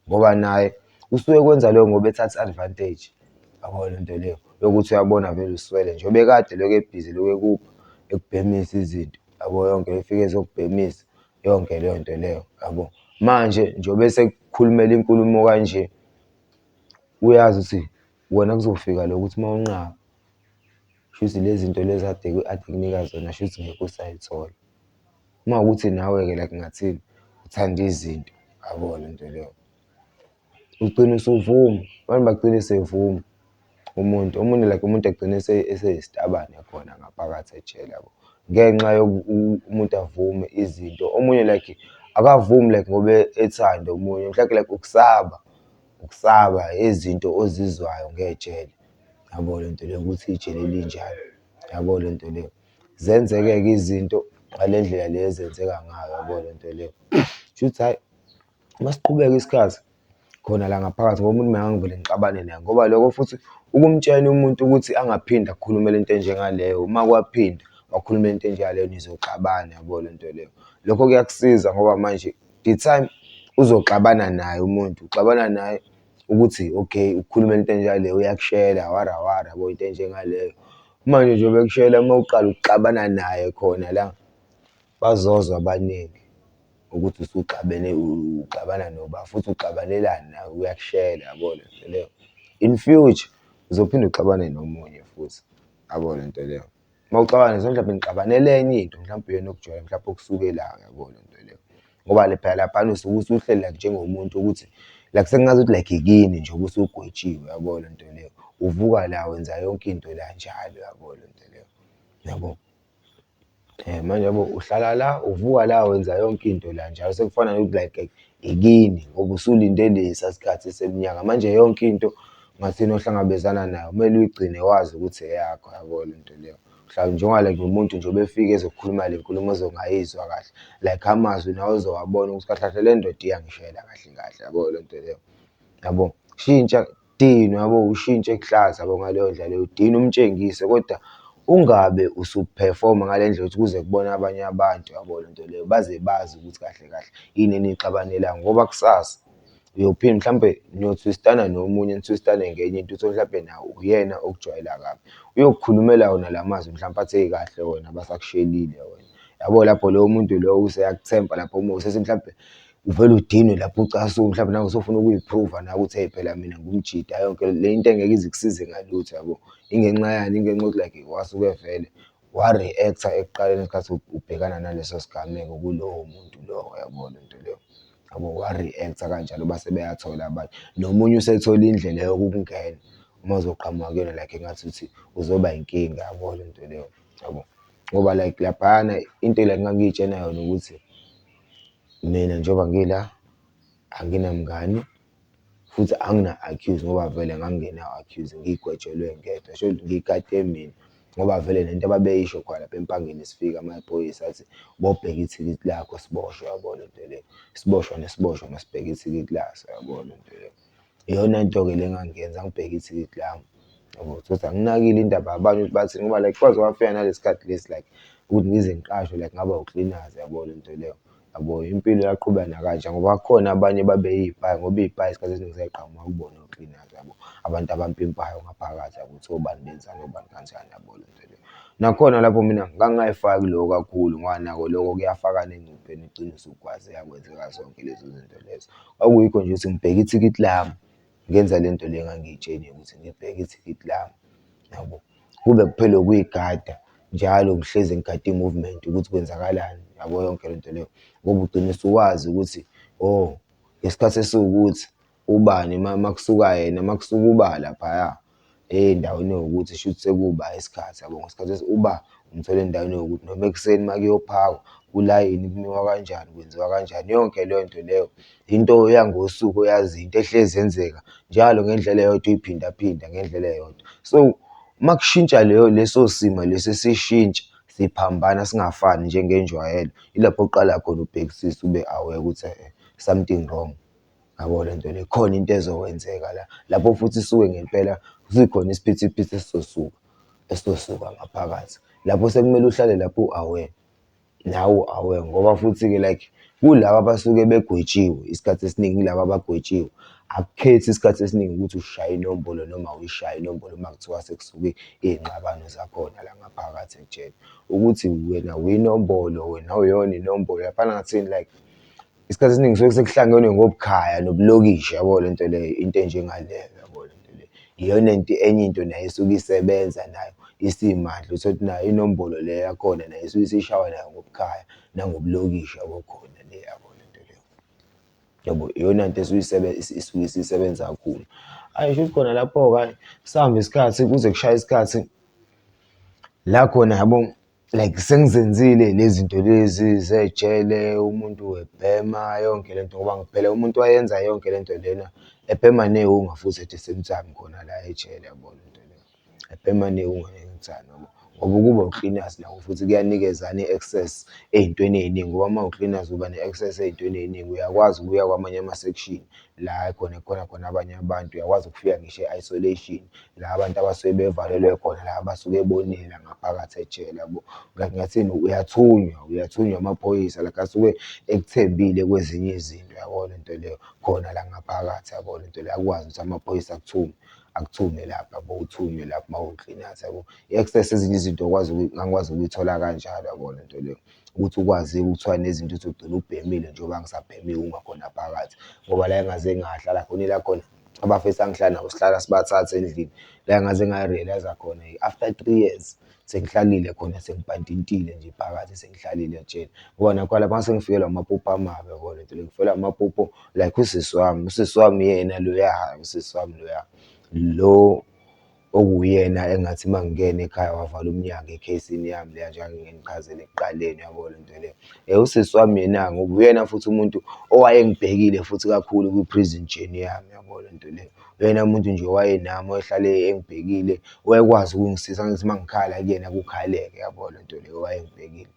Ngoba naye usuke kwenza lokho ngoba ethatha i-advantage yabo le nto leyo yokuthi uyabona vele uswele nje. Obekade lokhu ebhizi lokhu ekupha ekubhemisa izinto yabo yonke efike ezokubhemisa yonke leyo nto leyo yabo. Manje njengoba esekukhulumela inkulumo kanje uyazi ukuthi wena kuzofika lokuthi uma unqaba shuthi lezi zinto lezi ade kunika zona shuthi ngeke usayithola. Uma kuwukuthi nawe-ke like ngathini uthanda izinto yabo le nto leyo, ugcine usuvuma, abantu bagcine sevuma omunye like umuntu agcine eseyisitabane khona ngaphakathi ejele yabo, ngenxa umuntu avume izinto. Omunye like akavumi like ngoba ethanda, omunye mhlawumbe like ukusaba izinto ozizwayo ngejele yabo le nto leyo, ukuthi ijele linjalo yabo le nto leyo. Zenzeke-ke izinto ngale ndlela le ezenzeka ngayo yabo le nto leyo. Shuthi hhayi masiqhubeka isikhathi khona la ngaphakathi ngoba umuntu ngangivele ngixabane naye ngoba lokho futhi ukumtshela umuntu ukuthi angaphinde akhulume lento enjengaleyo, uma kwaphinda wakhuluma into enjengaleyo nizoxabana yabo le nto leyo. Lokho kuyakusiza ngoba manje the time uzoxabana naye umuntu, uxabana naye ukuthi okay ukukhuluma into enjengaleyo uyakushela wara yabo into enjengaleyo. Manje njengoba ekushela uma uqala ukuxabana naye khona la bazozwa abaningi ukuthi uxabana noba futhi uxabanelani nawe uyakushela yabo le nto leyo. In future uzophinde uxabane nomunye futhi yabo le nto leyo. Uma uxabana mhlawumbe nixabanele enye into mhlawumbe uyena mhlawumbe okusukelayo yabo le nto leyo. Ngoba phela laphana usuke usuhleli like njengomuntu ukuthi like sekungazuthi like ikini nje ubusugwetshiwe yabo le nto leyo. Uvuka la wenza yonke into la njalo yabo le nto leyo yabo. Manje yabo uhlala la uvuka la wenza yonke into la njalo sekufana nokuthi like ikini ngoba usulinde lesiya sikhathi seminyaka. Manje yonke into ngathini ohlangabezana nayo kumele uyigcine wazi ukuthi eyakho yabo le nto leyo. Mhlawumbe njengoba like umuntu njengoba efika ezokhuluma le nkulumo ozongayizwa kahle like amazwi nawe uzowabona ukuthi kahle kahle le ndoda iyangishayela kahle kahle yabo le nto leyo yabo. Shintsha dino yabo, ushintshe kuhlaza yabo ngaleyo ndlela leyo, dina umtshengise kodwa ungabe usuphefoma ngale ndlela ukuthi kuze kubone abanye abantu yabo le nto leyo, baze bazi ukuthi kahle kahle yini enixabanelayo ngoba kusasa uyophinde mhlawumbe niyo-twist-ana nomunye ni-twist-ane ngenye into uthole mhlawumbe nawe uyena okujwayela kabi, uyokukhulumela wona la mazwi mhlawumbe athi kahle wena basakushelile wena yabo. Lapho loyo muntu loyo useyakuthemba lapho uma usethi mhlawumbe uvele udinwe lapho ucasuke mhlawumbe nawe usufuna ukuyiphruva nawe ukuthi hey phela mina ngumjida yonke le into engeke ize ikusize ngalutho yabo. Ingenxa yani? Ingenxa yokuthi like wasuke vele wa-react-a ekuqaleni ngesikhathi ubhekana naleso sigameko kulowo muntu lowo yabo le nto leyo yabo. Wa-react-a kanjalo base beyathola abanye, nomunye usethola indlela yokukungena uma uzoqhamuka kuyena like engazuthi uzoba inkinga yabo le nto leyo yabo. Ngoba like laphayana into like engangiyitshena yona ukuthi mina njengoba ngila anginamngani futhi angina-accuse ngoba vele ngangingena-accuse ngigwetshelwe ngedwa shuthi ngikade mina ngoba vele lento ababeyisho khona lapha empangeni sifika amaphoyisa athi bobheka ithikithi lakho siboshwe yabo le nto leyo. Isiboshwa nesiboshwa masibheke ithikithi laso yabo le nto leyo. Iyona nto-ke le engangiyenza ngibheke ithikithi lami yabo. Ukuthi anginakile indaba yabanye ukuthi bathini ngoba like kwaze kwafika nalesi khathi lesi like ukuthi ngize ngiqashwe like ngaba u-cleaners yabo le nto leyo yabo. Impilo yaqhubeka nakanje ngoba kukhona abanye babeyiphayi ngoba iy'payi isikhathi esiningi ziyayiqhamuka kubona o-cleaners yabo, abantu abampimpayo ngaphakathi yabo ukuthi obani benzani obani kanjani yabo le nto leyo. Nakhona lapho mina ngangingayifaki loko kakhulu ngoba nako loko kuyafaka nengcupheni ugcine usugwaze kwenzeka zonke lezo zinto lezo. Okuyikho nje ukuthi ngibheke ithikithi lami, ngenza le nto le engangiyitsheliwe ukuthi ngibheke ithikithi lami yabo. Kube kuphela ukuyigada njalo ngihlezi ngigada i-movement ukuthi kwenzakalani yabo yonke le nto leyo ngoba ugcine usuwazi ukuthi oh ngesikhathi esiwukuthi ubani makusuka yena makusuka uba laphaya endaweni ewukuthi shuthi sekuba isikhathi yabo. Ngesikhathi uba umthole endaweni ewukuthi noma ekuseni makuyophakwa kulayini kumiwa kanjani kwenziwa kanjani yonke leyo nto leyo into yangosuku oyaziyo, into ehlezi yenzeka njalo ngendlela eyodwa iphindaphinda ngendlela eyodwa. So makushintsha leso simo leso sishintsha siphambana singafani njengenjwayelo, ilapho oqala khona ubhekisisa ube aware ukuthi something wrong yabo le nto le. Khona into ezokwenzeka la, lapho futhi isuke ngempela sikhona isiphithiphithi esizosuka ngaphakathi. Lapho sekumele uhlale lapho u-aware, nawe u-aware ngoba futhi-ke like kulaba abasuke begwetshiwe isikhathi esiningi, yilaba abagwetshiwe akukhethi isikhathi esiningi ukuthi ushaye inombolo noma awuyishaye inombolo uma kuthiwa sekusuke iy'ngxabano zakhona la ngaphakathi ekujele. Ukuthi wena uyinombolo, wena awuyona inombolo, yafana ngathini like isikhathi esiningi kusuke sekuhlangenwe ngobukhaya nobulokishi, yabo lento leyo, into enjengaleyo, yabo lento leyo. Iyona nto enye into nayo isuke isebenza nayo isimahla, utholukuthi nayo inombolo le yakhona nayo isuke isishawa nayo ngobukhaya nangobulokishi yabo khona le, yabo lento leyo. Yabo iyona nto isuke isisebenza kakhulu. Hhayi shuthi khona lapho-ke sihamba isikhathi kuze kushaye isikhathi la khona yabo like sengizenzile lezi zinto lezi zejele, umuntu webhema yonke lento ngoba phela umuntu wayenza yonke lento lena ebhema nehunga futhi at the same time khona la ejele, yabo lento leyo. Ebhema nehunga anytime yabo, ngoba ukuba u-cleaners nakho futhi kuyanikezana i-access ey'ntweni ey'ningi ngoba uma u-cleaners uba ne-access ey'ntweni ey'ningi, uyakwazi ukuya kwamanye ama-section la khona abanye abantu, uyakwazi ukufika ngisho e-isolation la abantu abasuke bevalelwe khona la abasuke bonile ngaphakathi ejele, yabo. Ngingathini, uyathunywa amaphoyisa like asuke ekuthembile kwezinye izinto, yabo lento leyo, khona la ngaphakathi, yabo lento leyo. Akwazi ukuthi amaphoyisa akuthume lapha, yabo, uthunywe lapho uma uwu-cleaners, yabo. I-access ezinye izinto ngangikwazi ukuyithola kanjalo, yabo lento leyo, ukuthi ukwazi ukuthiwa nezinto uthi ugcine ubhemile njengoba ngisabheme ihunga khona phakathi ngoba la engaze ngahlala khona ila khona abafisa ngihlala nabo sihlala sibathathe endlini. La engaze nga-realise khona after 3 years sengihlalile khona sengibhantintile nje phakathi sengihlalile ejele ngoba nakhona lapha ngase ngifikelwa amaphupho amabi, yabo lento leyo. Ngifikelwa amaphupho like usisi wami yena loya, usisi wami loya lo okuwuyena engathi uma ngingena ekhaya wavala umnyango ekheyisini yami leya njengoba nginichazele ekuqaleni, yabo lento leyo. Usisi wami yena uyena futhi umuntu owayengibhekile futhi kakhulu kwi-prison journey yami, yabo lento leyo. Uyena umuntu nje owayenami, owayehlale engibhekile, wayekwazi ukungisiza ngithi uma ngikhala kuyena kukhaleke, yabo lento leyo, owayengibhekile.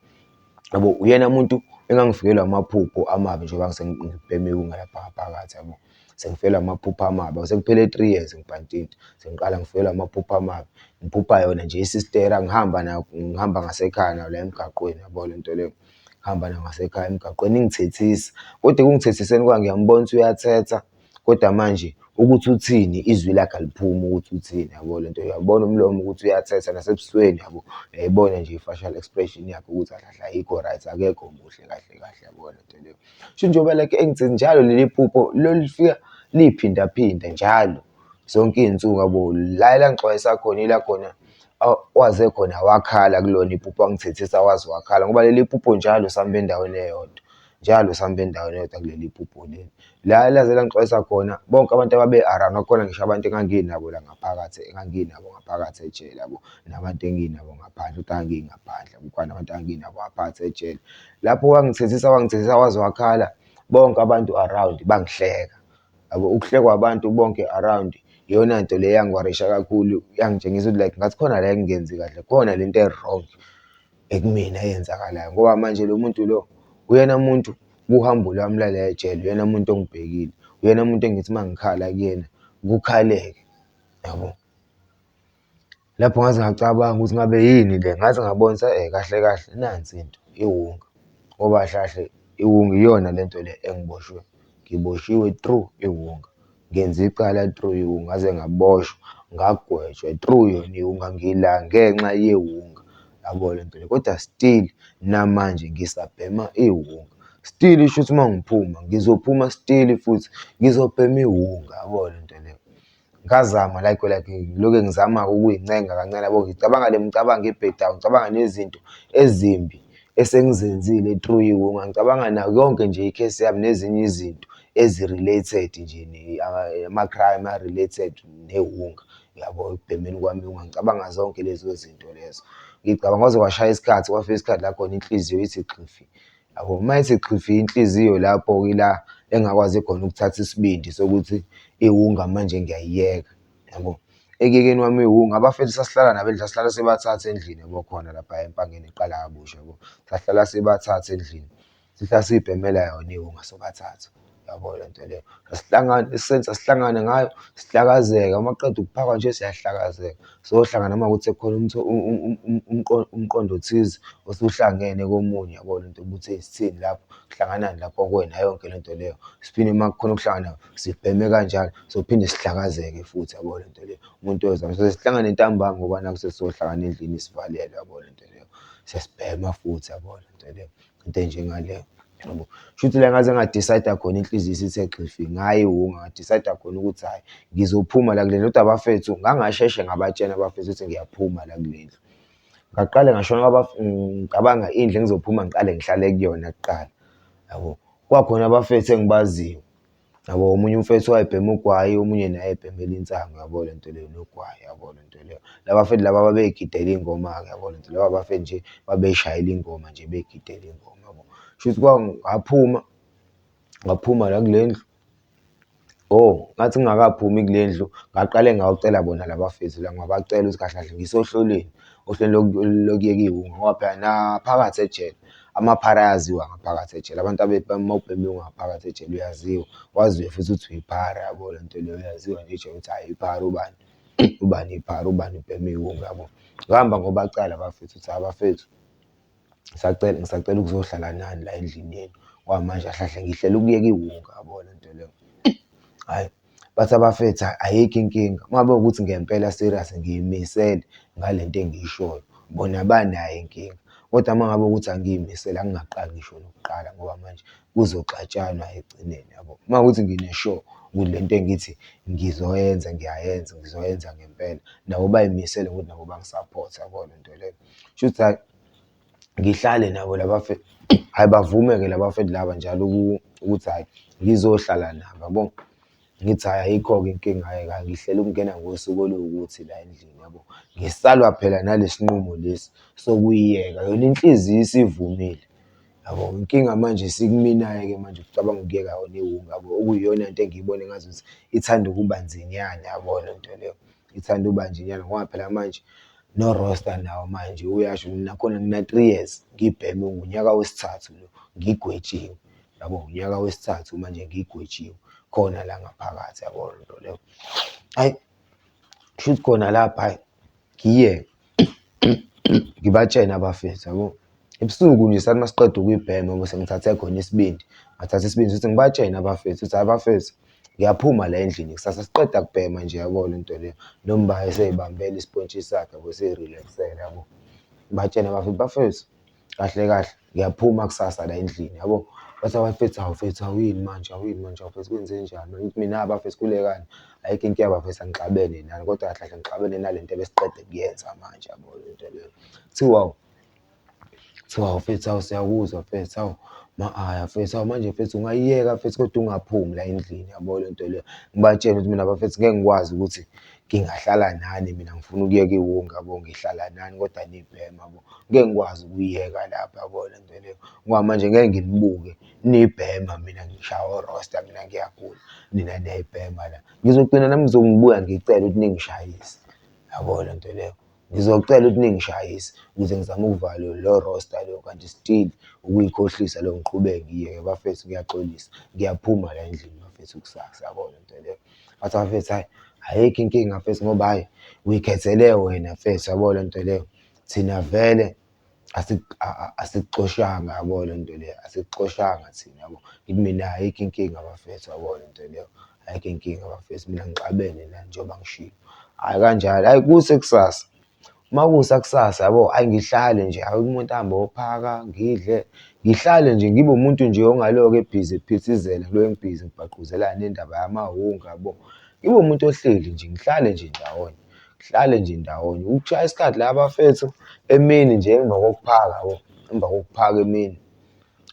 Yabo uyena muntu engangifikelwa amaphupho amabi njengoba ngibheme ihunga lapha ngaphakathi, yabo. Sengifikelwa amaphupho amabi, sekuphele 3 years ngibhantinte, sengiqala ngifikelwa amaphupho amabi. Ngiphupha yona nje isistera, ngihamba ngasekhaya nayo la emgaqweni, yabo lento leyo. Ngihamba nayo ngasekhaya emgaqweni ingithethisa, kodwa ekungithethiseni kwakhe ngiyambona ukuthi uyathetha, kodwa manje ukuthi uthini izwi lakhe aliphumi ukuthi uthini, yabo lento leyo. Uyabona umlomo ukuthi uyathetha nasebusweni, yabo, uyayibona nje i-facial expression yakhe ukuthi ayikho right, akekho muhle kahle kahle, yabo lento leyo. Kusho njengoba like engitheni njalo leli phupho lifika liphindaphinda njalo zonke iy'nsuku, yabo. La elangixwayisa khona ila khona waze khona wakhala kulona iphupho wangithethisa waze wakhala ngoba leli phupho njalo sihamba endaweni eyodwa, njalo sihamba endaweni eyodwa kuleli phupho leli. La elaze langixwayisa khona bonke abantu ababe-around, kwakukhona ngisho abantu enganginabo la ngaphakathi, enganginabo ngaphakathi ejele, yabo, nabantu enginabo ngaphandle, ukuthi angingaphandle, kukhona abantu enganginabo ngaphakathi ejele. Lapho wangithethisa waze wakhala, bonke abantu around bangihleka, yabo. Ukuhlekwa abantu bonke around iyona nto le eyangiwarisha kakhulu, yangitshengisa ukuthi like ngathi khona la engingenzi kahle, khona lento e-wrong ekumina eyenzakalayo ngoba manje lo muntu lo uyena muntu kuhambo lwami lala ejele, uyena muntu ongibhekile, uyena muntu engithi uma ngikhala kuyena kukhaleke, yabo. Lapho ngaze ngacabanga ukuthi ngabe yini le, ngaze ngabona ukuthi kahle kahle nansi into, ihunga ngoba hlahle ihunga iyona lento le engiboshwe, ngiboshiwe through ihunga. Ngenze icala through ihunga, ngaze ngaboshwa, ngagwetshwa through yona ihunga, ngila ngenxa yehunga, yabo lento le. Kodwa still namanje ngisabhema ihunga, still shuthi uma ngiphuma ngizophuma still futhi ngizobhema ihunga, yabo lento leyo. Ngazama like ngilokhu ngizama-ke ukuy'ncenga kancane, yabo. Ngicabanga le micabango ebhedayo, ngicabanga nezinto ezimbi esengizenzile through ihunga, ngicabanga nayo yonke nje i-case yami nezinye izinto ezi-related nje ama-crime a-related nehunga, yabo, ekubhemeni kwami ihunga. Ngicabanga zonke lezo zinto lezo, ngicabanga kwaze kwashaya isikhathi, kwafika isikhathi la khona inhliziyo ithi xhifi, yabo. Uma ithi xhifi inhliziyo lapho-ke ila engakwazi khona ukuthatha isibindi sokuthi ihunga manje ngiyayiyeka, yabo. Ekuyekeni kwami ihunga abafethu sasihlala nabo endlini, sasihlala sibathathu endlini, yabo, khona lapha Empangeni eqala kabusha, yabo. Sahlala sibathathu endlini, sihlala siy'bhemela yona ihunga sobathathu. yabo le nto leyo. Asihlangane senza sihlangane ngayo, sihlakazeke, uma kuqeda ukuphakwa nje siyahlakazeka. Sohlangana uma kuwukuthi sekukhona umqondo othize osuhlangene komunye yabo le nto ukuthi sithini lapho, kuhlanganani lapho kuwena yonke le nto leyo. Siphinde uma kukhona ukuhlangana sibheme kanjalo, sophinde sihlakazeke futhi yabo le nto leyo. Umuntu oyozama sihlangane ntambama ngoba nakhu sesizohlangana endlini sivalelwe yabo le nto leyo. Siyasibhema futhi yabo le nto leyo, into enjengaleyo yabo. Shuthi la ngaze nga-decide khona inhliziyo isithe xifi ngayiwunga, nga-decide khona ukuthi hhayi ngizophuma la kule ndlu, kodwa abafethu ngangasheshe ngabatshena abafethu ukuthi ngiyaphuma la kule ndlu. Ngaqale ngashona ngicabanga indlu engizophuma ngiqale ngihlale kuyona kuqala yabo. Kwakhona abafethu engibaziyo yabo, omunye umfethu wayebhema ugwayi, omunye naye ebhemela insango yabo le nto leyo nogwayi yabo le nto leyo. Laba bafethu laba babey'gidela iy'ngoma-ke yabo le nto leyo, laba bafethu nje babey'shayela ingoma nje bey'gidela ingoma yabo. Shuthi ngaphuma la kule ndlu. Ngathi ngingakaphumi kule ndlu ngaqale ngawucela bona la bafethu la, ngabacela ukuthi kahle kahle ngisohlolweni, ohlelweni lokuyeka iy'wunga ngoba phela naphakathi ejele amaphara ayaziwa ngaphakathi ejele. Abantu uma ubhema iwunga ngaphakathi ejele uyaziwa, waziwe futhi ukuthi uyiphara yabo le nto leyo, uyaziwa nje ejele ukuthi hhayi iphara ubani, ubani iphara, ubani ubhema iwunga yabo. Ngahamba ngobacala la bafethu ukuthi abafethu ngisacela ukuzohlala nani la endlini yenu ngoba manje kahle kahle ngihlela ukuyeka iwunga yabo le nto leyo. Hhayi, bathi abafethu ayikho inkinga, uma ngabe kuwukuthi ngempela serious ngiyimisele ngale nto engiyishoyo, bona banayo inkinga. Kodwa uma ngabe kuwukuthi angiy'misele angingaqali ngisho nokuqala ngoba manje kuzoxatshanwa ekugcineni yabo. Uma kuwukuthi ngine-sure ukuthi le nto engithi ngizoyenza ngiyayenza, ngizoyenza ngempela, nabo bay'misele ukuthi nabo bangi-support-e yabo le nto leyo. Kushuthi hhayi ngihlale nabo la bafethu, hhayi bavume-ke la bafethu laba njalo ukuthi hhayi ngizohlala nabo yabo. Ngithi hhayi ayikho-ke inkinga-ke, ngihlela ukungena ngosuku oluwukuthi la endlini yabo. Ngisalwa phela nalesi nqumo lesi sokuyiyeka, yona inhliziyo isivumile yabo. Inkinga manje isikumina-ke manje ukucabanga ukuyeka yona iwunga yabo, okuyiyona nto engiyibona engazuthi ithanda ukuba nzinyana yabo le nto leyo, ithanda ukuba nzinyana ngoba phela manje no-roster nawo manje uyasho nakhona ngina-3 years ngibhema iwunga, unyaka wesithathu lo ngigwetshiwe yabo, unyaka wesithathu manje ngigwetshiwe khona la ngaphakathi yabo le nto leyo. Hhayi, kushuthi khona lapha hhayi ngiyeke ngibatshene abafethu yabo. Ebusuku nje sathi masiqeda ukuyibhema bese ngithathe khona isibindi, ngathatha isibindi ukuthi ngibatshene abafethu ukuthi hhayi bafethu ngiyaphuma la endlini kusasa, siqeda kubhema nje yabo le nto leyo. Nombayi esey'bambela ispontshi sakhe yabo, sey'relax-ele yabo. Ngibatshene abafethu, bafethu kahle kahle ngiyaphuma kusasa la endlini yabo. Bathi abafethu, hawu mfethu awuyini manje, awuyini manje, hawu mfethu kwenzenjani? Ngithi mina bafethu khulekani, ayikho inkinga bafethu angixabene nani, kodwa kahle kahle ngixabene nale nto ebesiqeda kuyenza manje yabo le nto leyo. Kuthiwa hawu mfethu, hawu siyakuzwa mfethu, hawu hhayi mfethu, hawu manje mfethu ungayiyeka mfethu kodwa ungaphumi la endlini yabo le nto leyo. Ngibatshele ukuthi mina bafethu ngeke ngikwazi ukuthi ngingahlala nani mina, ngifuna ukuyeka iwunga yabo, ngihlala nani kodwa nibhema yabo. Ngeke ngikwazi ukuyiyeka lapha yabo le nto leyo ngoba manje ngeke nginibuke nibhema mina ngishaya o-roster, mina ngiyagula nina niyayibhema la. Ngizogcina nami ngizobuya ngicele ukuthi ningishayise yabo le nto leyo. Ngizocela ukuthi ningishayise ukuze ngizame ukuvala lo roster lo, kanti still ukuyikhohlisa lo ngiqhubeke ngiyeke. Bafethu ngiyaxolisa, ngiyaphuma la endlini bafethu kusasa yabo le nto leyo. Bathi abafethu hhayi ayikho inkinga mfethu ngoba hhayi uy'khethele wena mfethu yabo le nto leyo. Thina vele asikuxoshanga yabo le nto leyo, asikuxoshanga thina yabo. Ngithi mina ayikho inkinga bafethu yabo le nto leyo, ayikho inkinga bafethu, mina ngixabene nani njengoba ngishilo. Hhayi kanjalo, hhayi kusekusasa, uma kusakusasa yabo, hhayi ngihlale nje, hhayi umuntu ahambe ayophaka ngidle, ngihlale nje ngibe umuntu nje ongaloke ebhizi ephithizela kuloyo engibhizi ngibhaquzela nendaba yamawunga yabo. Ngibe umuntu ohleli nje, ngihlale nje ndawonye, ngihlale nje ndawonye. Ukushaya isikhathi la bafethu emini nje emva kokuphaka yabo, emva kokuphaka emini,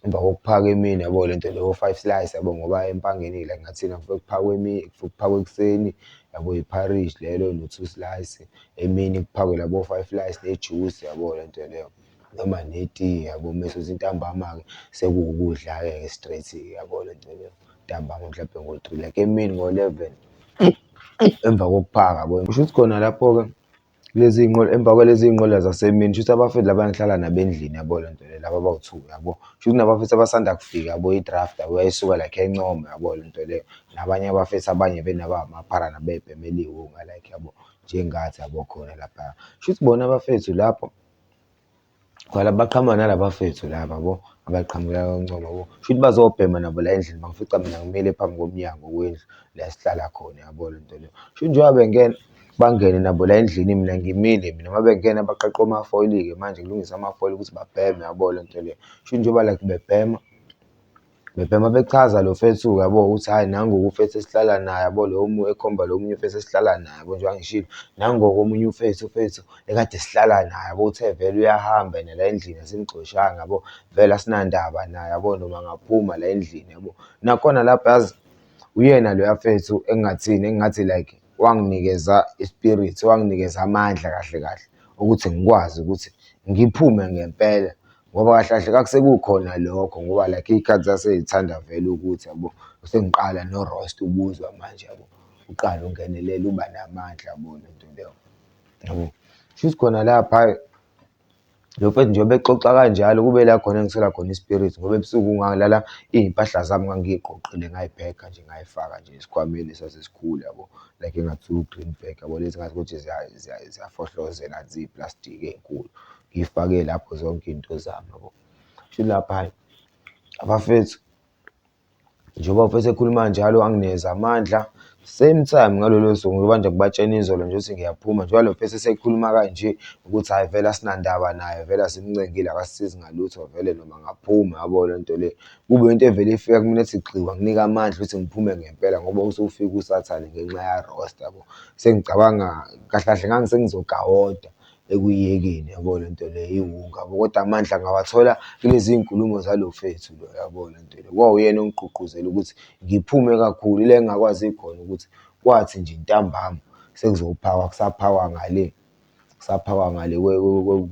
emva kokuphaka emini yabo le nto leyo, o-5 slice yabo ngoba empangeni la ngathina kusuke kuphakwe kuphakwe ekuseni yabo, ipharishi lelo no-2 slice. Emini kuphakwe labo 5 slice nejuice yabo le nto leyo noma netiye yabo. Mese ntambama-ke sekuwukudla-ke straight-ke yabo le nto leyo, ntambama mhlampe ngo-3 like emini ngo-11 emva kokuphaka yabo. Kushuthi khona lapho-ke Lezi iy'nqola emva kwalezi iy'nqola zasemini shuthi abafethu laba engihlala nabo endlini yabo le nto le laba abawu-2 yabo. Shuthi kunabafethu abasanda kufika yabo i-draft yabo eyayisuka like eNcome yabo le nto leyo. Nabanye abafethu abanye benaba amaphara nabebhemele iwunga like yabo njengathi yabo khona laphaya. Shuthi bona abafethu lapho kwala baqhamuka nalabafethu laba yabo abaqhamukela kaNcome yabo. Shuthi bazobhema nabo la endlini bangifica mina ngimile phambi komnyango wendlu la esihlala khona yabo le nto leyo. Shuthi njengoba bengena bangene nabo la endlini mina ngimile mina uma bengena baqoqa amafoyili-ke manje kulungiswa amafoyili ukuthi babheme yabo le nto leyo. Shuthi njengoba like bebhema bechaza lo mfethu yabo ukuthi hhayi nangu umfethu esihlala naye yabo lo ekhomba lo omunye umfethu esihlala naye yabo njengoba ngishilo. Nangu omunye umfethu ekade sihlala naye yabo uthe vele uyahamba yena la endlini asimxoshanga yabo. Vele asinandaba naye yabo noma angaphuma la endlini yabo. Nakhona lapha yazi uyena loya mfethu engingathini engingathi like wanginikeza i-spirit, wanginikeza amandla kahle kahle ukuthi ngikwazi ukuthi ngiphume ngempela ngoba kahle kahle kwakusekukhona lokho ngoba like iy'khathi zasey'thanda vele ukuthi yabo sengiqala no-roast ubuzwa manje yabo. Uqale ungenelela uba namandla yabo le nto leyo yabo. Shuthi khona lapha hhayi lo mfethu njengoba exoxa kanjalo kube la khona engithola khona i-spirit ngoba ebusuku ngangilala iy'mpahla zami ngangiy'goqile ngay'phekha nje ngay'faka nje esikhwameni esasesikhulu yabo. Like engathi u-green bag yabo lezi engathi ukuthi ziyafohlozela ziyiplastiki ey'nkulu. Ngiy'fake lapho zonke iy'nto zami yabo. Shuthi lapha hhayi abafethu njengoba ufethu ekhuluma njalo wanginikeza amandla. Same time ngalolo suku njengoba nje ngibatshena izolo nje ukuthi ngiyaphuma njengoba lo mfethu esekhuluma kanje ukuthi hhayi vele asinandaba naye vele asimncengile akasisizi ngalutho vele noma angaphuma yabo le nto le. Kube into evele ifika kumina ethi gxiwa nginika amandla ukuthi ngiphume ngempela ngoba usufika usathane ngenxa ya-roast yabo. Sengicabanga kahle kahle ngangisengizogawoda ekuyiyekeni yabo le nto le iwunga yabo kodwa amandla ngawathola kulezi iy'nkulumo zalo mfethu lo yabo le nto le. Kwawuyena ongigqugquzela ukuthi ngiphume kakhulu ile engingakwazi khona ukuthi kwathi nje ntambama sekuzophakwa kusaphakwa ngale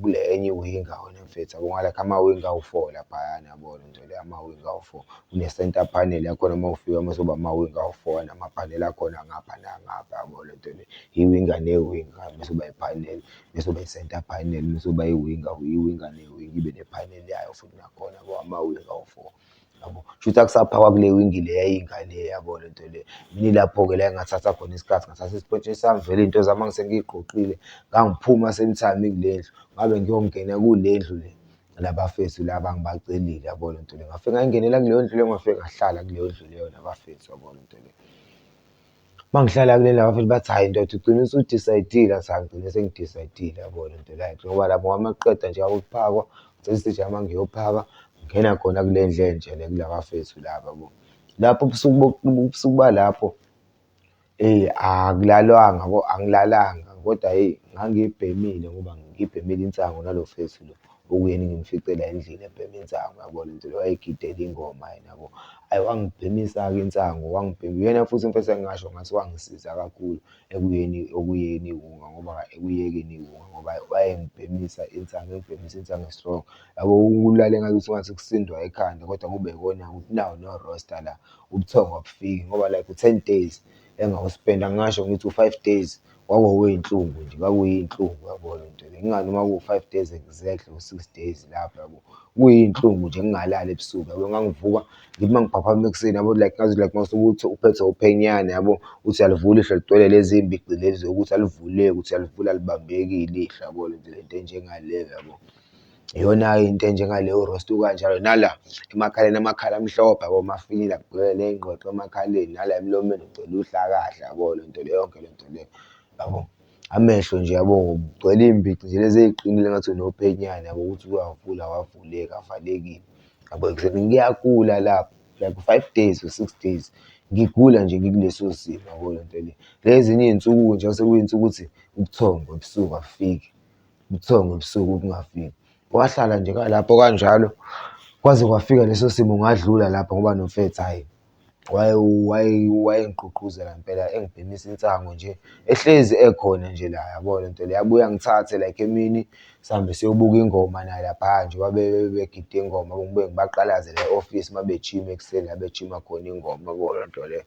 kule enye iwinga wena mfethu yabo nga-like amawinga awu-4 laphayana yabo le nto le amawinga awu-4 une-center panel yakhona uma ufika mase kuba amawinga awu-4 namaphaneli akhona ngapha nangapha yabo le nto le. Iwinga newinga mase kuba iphaneli bese kuba i-center panel mase kuba iwinga newinga ibe nephaneli yayo futhi nakhona yabo amawinga awu-4 yabo. Shuthi akusaphakwa kule wingi le yayingale yabo le nto le. Mina ilapho-ke la engathatha khona isikhathi ngathatha isipotshe sami vele iy'nto zami mangiy'gqoqile ngangiphuma same time kule ndlu ngabe ngiyongena kule ndlu le labafethu laba engibacelile yabo le nto le. Ngafike ngayingenela kuleyo ndlu leyo ngafike ngahlala kuleyo ndlu leyo nabafethu yabo le nto le. Mangihlala kuleli nabafethu bathi hhayi ndoda ugcine usu-decide-ile ngathi hhayi ngigcine sengi-decide-ile yabo le nto le. Njengoba lapho uma kuqeda nje ukuphakwa sesithi uma ngiyophaka ngingena khona kule ndlu entsha le kulabafethu laba yabo. Lapho ubusuku balapho akulalwanga yabo angilalanga kodwa hheyi ngangibhemile ngoba ngibhemile insango nalo mfethu lo okuyena engimfice la endlini ebhema insango yabo le nto le wayegidela ingoma yena yabo. Hhayi wangibhemisa-ke insango uyena futhi umfethu engingasho ngathi wangisiza kakhulu ekuyeni iwunga ngoba ekuyekeni iwunga ngoba wayengibhemisa insango engibhemisa insango e-strong yabo. Ulale ngazuthi kusindwa ekhanda kodwa kube ikona ukuthi nawu no-roaster la ubuthongo abufiki ngoba like u-10 days engawuspenda ngingasho ngithi u-5 days kwakuyinhlungu nje kwakuyinhlungu yabo le nto le. Ingani uma kuwu-5 days exactly u-6 days lapho yabo kuyinhlungu nje ngingalali ebusuku yabo. Ngangivuka ngithi mangiphaphama ekuseni yabo like ngathi like masukuthi uphethe uphenyana yabo uthi uyalivula ihlo ligcwele lezi mbici lezi zokuthi alivuleki uthi uyalivula libambekile ihlo yabo le nto le nto enjengaleyo yabo. Iyona-ke into enjengaleyo u-roast ukanjalo nala emakhaleni amakhala amhlophe yabo amafinyila agcwele ney'ngxoxo emakhaleni nala emlomeni ugcwele uhlakahle yabo le nto le yonke le nto le yabo. Amehlo nje yabo kugcwele iy'mbici nje lezi ey'qinile engathi unophenyana yabo ukuthi uwavula awavuleki avalekile yabo. Ngiyagula lapho like u-5 days u-6 days ngigula nje ngikuleso simo yabo le nto le. Lezinye iy'nsuku nje sekuyinsuku ukuthi ubuthongo ebusuku abufiki, ubuthongo ebusuku bungafiki. Kwahlala nje lapho kanjalo kwaze kwafika leso simo ngadlula lapho ngoba nomfethu hhayi wayengigqugquzela ngempela, engibhemisa insango nje, ehlezi ekhona nje la, yabo le nto le. Yabuye angithathe like emini sihambe siyobuka ingoma naye laphaya njengoba begida ingoma, ngibuye ngibaqalaze le-office uma bejima ekuseni la bejima khona ingoma, yabo le nto le.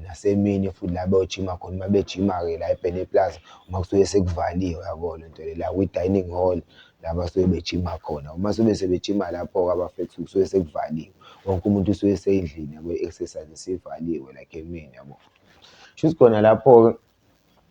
Nasemini futhi la beyojima khona, uma bejima-ke la eBenny Plaza uma kusuke sekuvaliwe, yabo le nto le, la kwi-dining hall la basuke bejima khona. Uma sebejima lapho-ke abafethu kusuke sekuvaliwe, wonke umuntu usuke eseyindlini yabo, i-exercise isivaliwe like emini, yabo. Shuthi khona lapho-ke,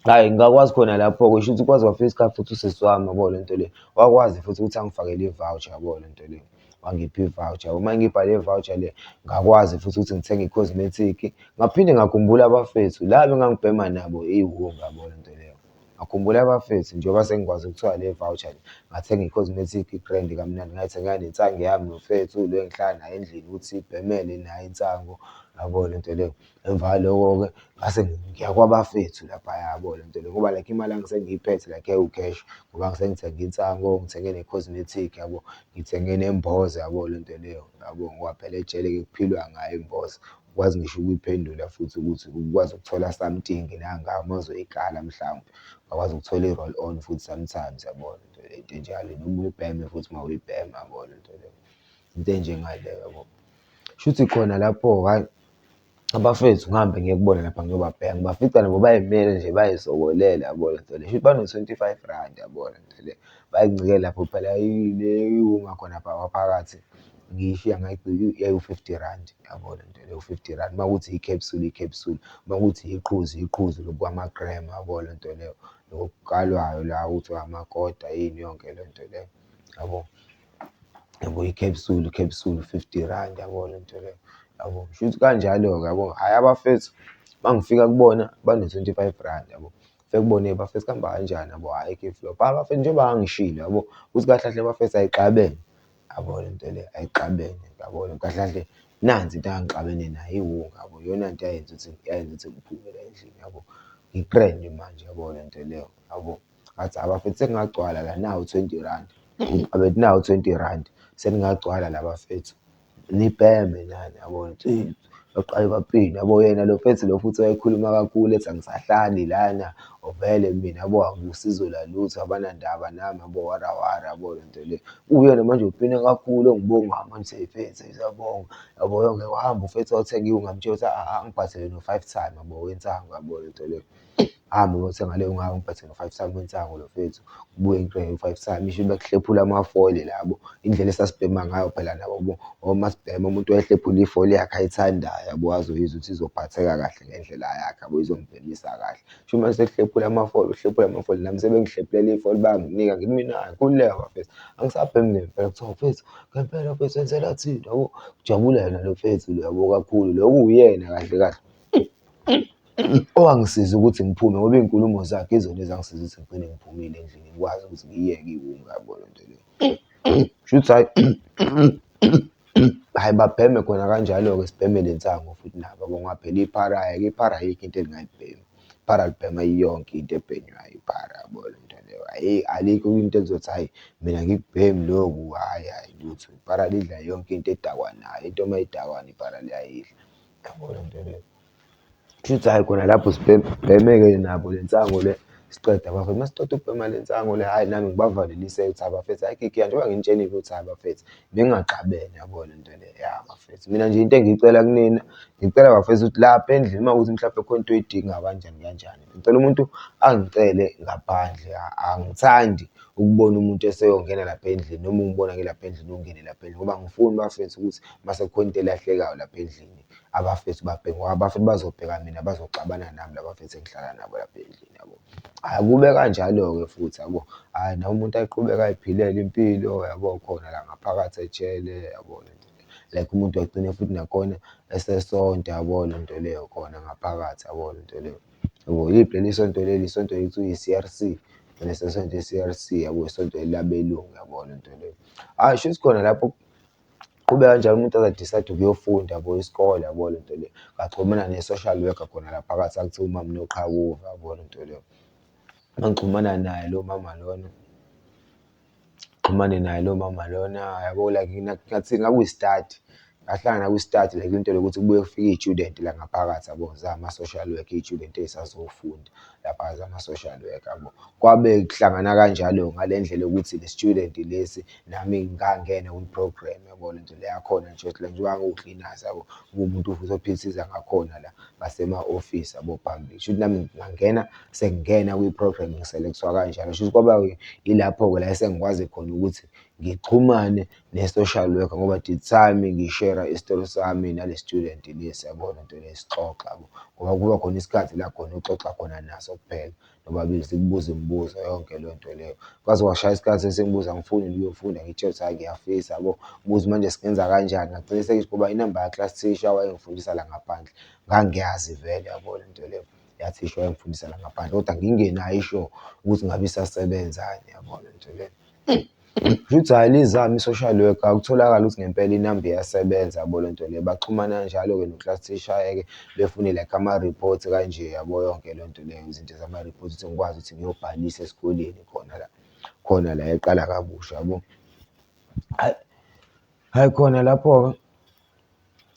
hhayi ngingakwazi khona lapho-ke, shuthi kwaze kwafika isikhathi futhi usisi wami, yabo le nto le, wakwazi futhi ukuthi angifakele i-voucher, yabo le nto le, wangipha i-voucher, yabo. Uma ngipha le voucher le, ngakwazi futhi ukuthi ngithenge i-cosmetic, ngaphinde ngakhumbula abafethu la bengangibhema nabo iwunga, yabo le nto leyo. Ngakhumbula abafethu njengoba sengikwazi ukuthola le voucher le, ngathenga i-cosmetic i-brand kamnandi, ngayithengela nensangu yami nomfethu lo engihlala naye endlini ukuthi siyibhemele naye insango, yabo le nto leyo. Emva kwaloko-ke ngase ngiya kwabafethu laphaya, yabo le nto le, ngoba like imali sengiyiphethe like ewucash, ngoba sengithenge insango, ngithenge ne-cosmetic, yabo, ngithenge nemboza, yabo le nto leyo, yabo. Ngoba phela ejele-ke kuphilwa ngayo imboza, ukwazi ngisho ukuyiphendula futhi ukuthi ukwazi ukuthola something nanga uma uzoyikala mhlawumbe, ungakwazi ukuthola i-roll on futhi sometimes, yabo le nto le, into enjalo, noma uyibheme futhi uma uyibhema, yabo le nto leyo, into enjengaleyo, yabo. Shuthi khona lapho, hhayi abafethu ngihambe ngiye kubona lapha ngiyobabheka, ngibafica nabo bay'mele nje bay'sokolela, yabo le nto le, shuthi bano-R25, yabo le nto le. Bay'ncike lapho phela iwunga khona phakathi ngiyishiya yayiwu-R50, yabo le nto le, u-R50. Uma kuthi i-capsule, i-capsule, uma kuthi iqhuzu, iqhuzu loku kwama-gram, yabo le nto leyo, lokukalwayo la kuthiwa amakota yini yonke le nto leyo, yabo. Yabo i-capsule, i-capsule u-R50, yabo le nto leyo, yabo. Shuthi kanjalo-ke, yabo. Hhayi abafethu uma ngifika kubona bano-R25, yabo, ngifike kubona bafethu kuhamba kanjani, yabo, ayikho i-flop. Abafethu njengoba ngangishilo, yabo, ukuthi kahle kahle bafethu ayixabene, yabo le nto le, ayixabene, yabo. Kahle kahle nansi into engangixabene nayo, iwunga, yabo, iyona nto yayenza ukuthi ngiphume la endlini, yabo. Ngi-grand manje, yabo le nto leyo, yabo. Ngathi abafethu sekungagcwala la, nawu u-R20, abethi nawu u-R20, seningagcwala la bafethu, nibheme nani, yabo, nsizwa. Baqale baphinda, yabo, yena lo mfethu lo futhi wayekhuluma kakhulu ethi angisahlali lana, vele mina, yabo, angiwusizo lalutho, abanandaba nami, yabo, warawara, yabo le nto le. Uyena manje uphine kakhulu engibongayo manje seyifethu, siyabonga, yabo yonke. Wahamba ufethu wayothenga iwunga, ngamtshela ukuthi angiphathele no-5 time, yabo, wensango, yabo le nto leyo. Hamba uyothenga leyo ngayo, ngiphethe no-5 time wensango lo mfethu, kubuye ngithenge u-5 time, ngisho bekuhlephula ama-foil labo, indlela esasibhema ngayo phela nabo, uma sibhema umuntu wayehlephula i-foil yakhe ayithandayo, yabo, wazoyizwa ukuthi izophatheka kahle ngendlela yakhe, yabo, izongibhemisa kahle. Sho uma sekuhlephula ama-foil, uhlephula ama-foil, nami sebengihlephulela i-foil bayanginika, ngithi mina hhayi khululeka bafethu, angisabhemi ngempela. Kuthiwa mfethu ngempela mfethu wenzela thina, yabo. Kujabula yena lo mfethu lo, yabo, kakhulu lo, okuwuyena kahle kahle owangisiza ukuthi ngiphume, ngoba iy'nkulumo zakhe yizona ezangisiza ukuthi ngigcine ngiphumile endlini, ngikwazi ukuthi ngiyiyeke iwunga, yabo le nto leyo. Shuthi hhayi hhayi babheme khona kanjalo-ke, sibheme le nsango futhi nabo, yabo, ngoba phela iphara-ke, iphara ayikho into elingayibhemi, iphara libhema yonke into ebhenywayo, iphara, yabo le nto leyo. Alikho into elizothi hhayi mina angikubhemi lokhu, hhayi hhayi lutho, iphara lidla yonke into edakwa nayo, into uma idakwa iphara liyayidla, yabo le nto leyo. Kushuthi hhayi khona lapho sibheme-ke nabo le nsango le, siqeda abafethu. Uma siqeda ukubhema le nsango le, hhayi nami ngibavalelise ukuthi hhayi bafethu, hhayi khikhiya, njengoba nginitshelile ukuthi hhayi bafethu bengingaxabene, yabo le nto le, ya bafethu. Mina nje into engiyicela kunina, ngicela bafethu ukuthi lapha endlini uma kuwukuthi mhlawumbe khona into oyidingayo kanjani kanjani, ngicela umuntu angicele ngaphandle, angithandi ukubona umuntu eseyongena lapha endlini, noma ungibona ngilapha endlini ungene lapha endlini, ngoba angifuni bafethu ukuthi mase kukhona into elahlekayo lapha endlini abafethu babheke, ngoba abafethu bazobheka mina, bazoxabana nami la bafethu engihlala nabo lapha endlini, yabo. Hhayi kube kanjalo-ke futhi, yabo. Hhayi nawe umuntu aqhubeke ay'philela impilo, yabo, khona la ngaphakathi ejele, yabo le nto le. Like umuntu agcine futhi nakhona esesonta, yabo le nto leyo, khona ngaphakathi, yabo le nto leyo, yabo. Yiphi leli isonto leli? Isonto ekuthiwa i-C_R_C, mina sesonto i-C_R_C, yabo, isonto labelungu, yabo le nto leyo. Hhayi shuthi khona lapho qhubeka kanjalo umuntu aza-decide ukuyofunda, yabo, isikole, yabo le nto leyo. Ngaxhumana ne-social worker khona la phakathi akuthiwa umama Noqhakuva, yabo le nto leyo. Uma ngixhumana naye lo mama lona, ngixhumane naye lo mama lona, yabo, like ngathi ngakuyi-study, ngahlangana kwi-study like into lokuthi kubuye kufike iy'student la ngaphakathi yabo zama-social work, iy'student ey'sazofunda lapha zama-social work yabo. Kwabe kuhlangana kanjalo ngale ndlela yokuthi le student lesi nami ngangena kwi-program yabo lento le yakhona nje njengoba ngiwu-cleaners yabo, ngumuntu futhi ophithisa ngakhona la ngasema-office yabo phambili. Shuthi nami ngangena sengingena kwi-program ngiselekthwa kanjalo. Shuthi kwaba ilapho-ke la esengikwazi khona ukuthi ngixhumane ne-social worker ngoba at the time ngishera isitori sami nale student lesi yabo lento le sixoxa yabo. Ngoba kuba khona isikhathi la khona uxoxa khona naso kuphela nobabili sikubuza imibuzo yonke leyo nto leyo. Kwaze kwashaya isikhathi sesengibuza ngifuna ukuyofunda ngitshela ukuthi hhayi ngiyafisa yabo, buza manje singenza kanjani. Ngagcina sengisho ngoba inamba ka-class teacher wayengifundisa la ngaphandle ngangiyazi vele yabo lento leyo yathisha wayengifundisa la ngaphandle, kodwa ngingenayo i-sure ukuthi ngabe isasebenzani yabo lento leyo. Shuthi hhayi lizama i-social worker akutholakala ukuthi ngempela inamba iyasebenza yabo lento leyo. Baxhumana kanjalo-ke no-class teacher-ke befune like ama-report kanje yabo yonke leyo nto leyo, izinto zama-report ukuthi ngikwazi ukuthi ngiyobhalisa esikoleni khona la eqala kabusha yabo. Hhayi khona lapho-ke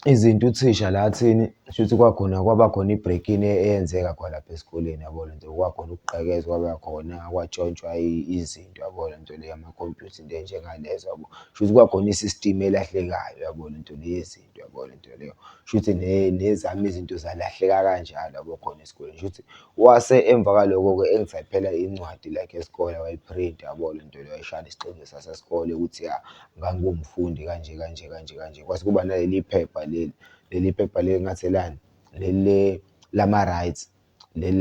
izinto uthisha la athini shuthi kwaba khona i-break-in eyenzeka khona lapha esikoleni yabo lento, kwakhona ukugqekezwa kwaba khona, kwatshontshwa izinto yabo lento le amakhompyutha into ey'njengalezo yabo. Shuthi kwakhona i-system elahlekayo yabo lento le yezinto yabo lento leyo. Shuthi nezami izinto zalahleka kanjalo yabo khona esikoleni. Shuthi wase emva kwaloko-ke engithayiphela incwadi like yesikole wayiphrinta yabo lento leyo, wayishayela isicingo sasesikole ukuthi ya ngangiwumfundi kanje kanje kanje kanje. Kwase kuba naleli phepha leli phepha ngathi elani leli lama-rights, leli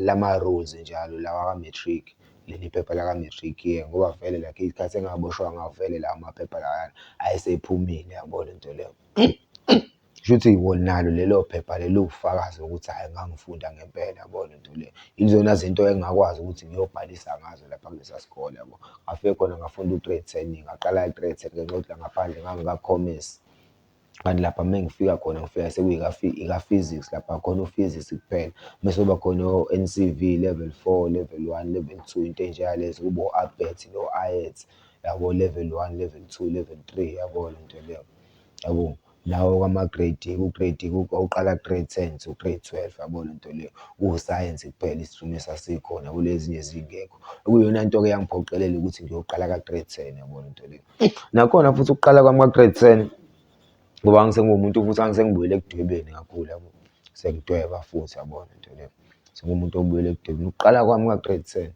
lama-rules njalo lawa ka-matric, leli phepha laka-matric-ke ngoba vele like iy'khathi engaboshwa ngawo vele lawa maphepha lawa ayesephumile yabo lento leyo. Shuthi nalo lelo phepha lelo ufakazi ukuthi hhayi ngangifunda ngempela yabo lento leyo. Yizona zinto engakwazi ukuthi ngiyobhalisa ngazo lapha kulesa sikole yabo. Ngafike khona ngafunda u-grade 10, ngaqala i-grade 10 ngenxa yokuthi la ngaphandle ngangika-commerce. Kanti lapha uma ngifika khona ngifika ika-physics, lapha khona u-physics kuphela. Mese kuba khona o-N_C_V level 4, level 1, level 2, into ey'njengalezo. Kube o-ABET no-IELTS yabo, level 1, level 2, level 3 yabo lento leyo yabo. Lawo kwama-grade, u-grade uqala ku-grade 10 to grade 12 yabo lento leyo. Kuwusayensi kuphela isifundo esasikhona kulezi ezinye zingekho. Okuyiyona nto-ke eyangiphoqelela ukuthi ngiyoqala ka-grade 10 yabo lento leyo. Nakhona futhi ukuqala kwami ka-grade 10 ngoba ngisengumuntu futhi sengibuyele ekudwebeni kakhulu yabo, sengidweba futhi yabo lento leyo. Sengumuntu obuyele ekudwebeni. Ukuqala kwami ka-grade 10,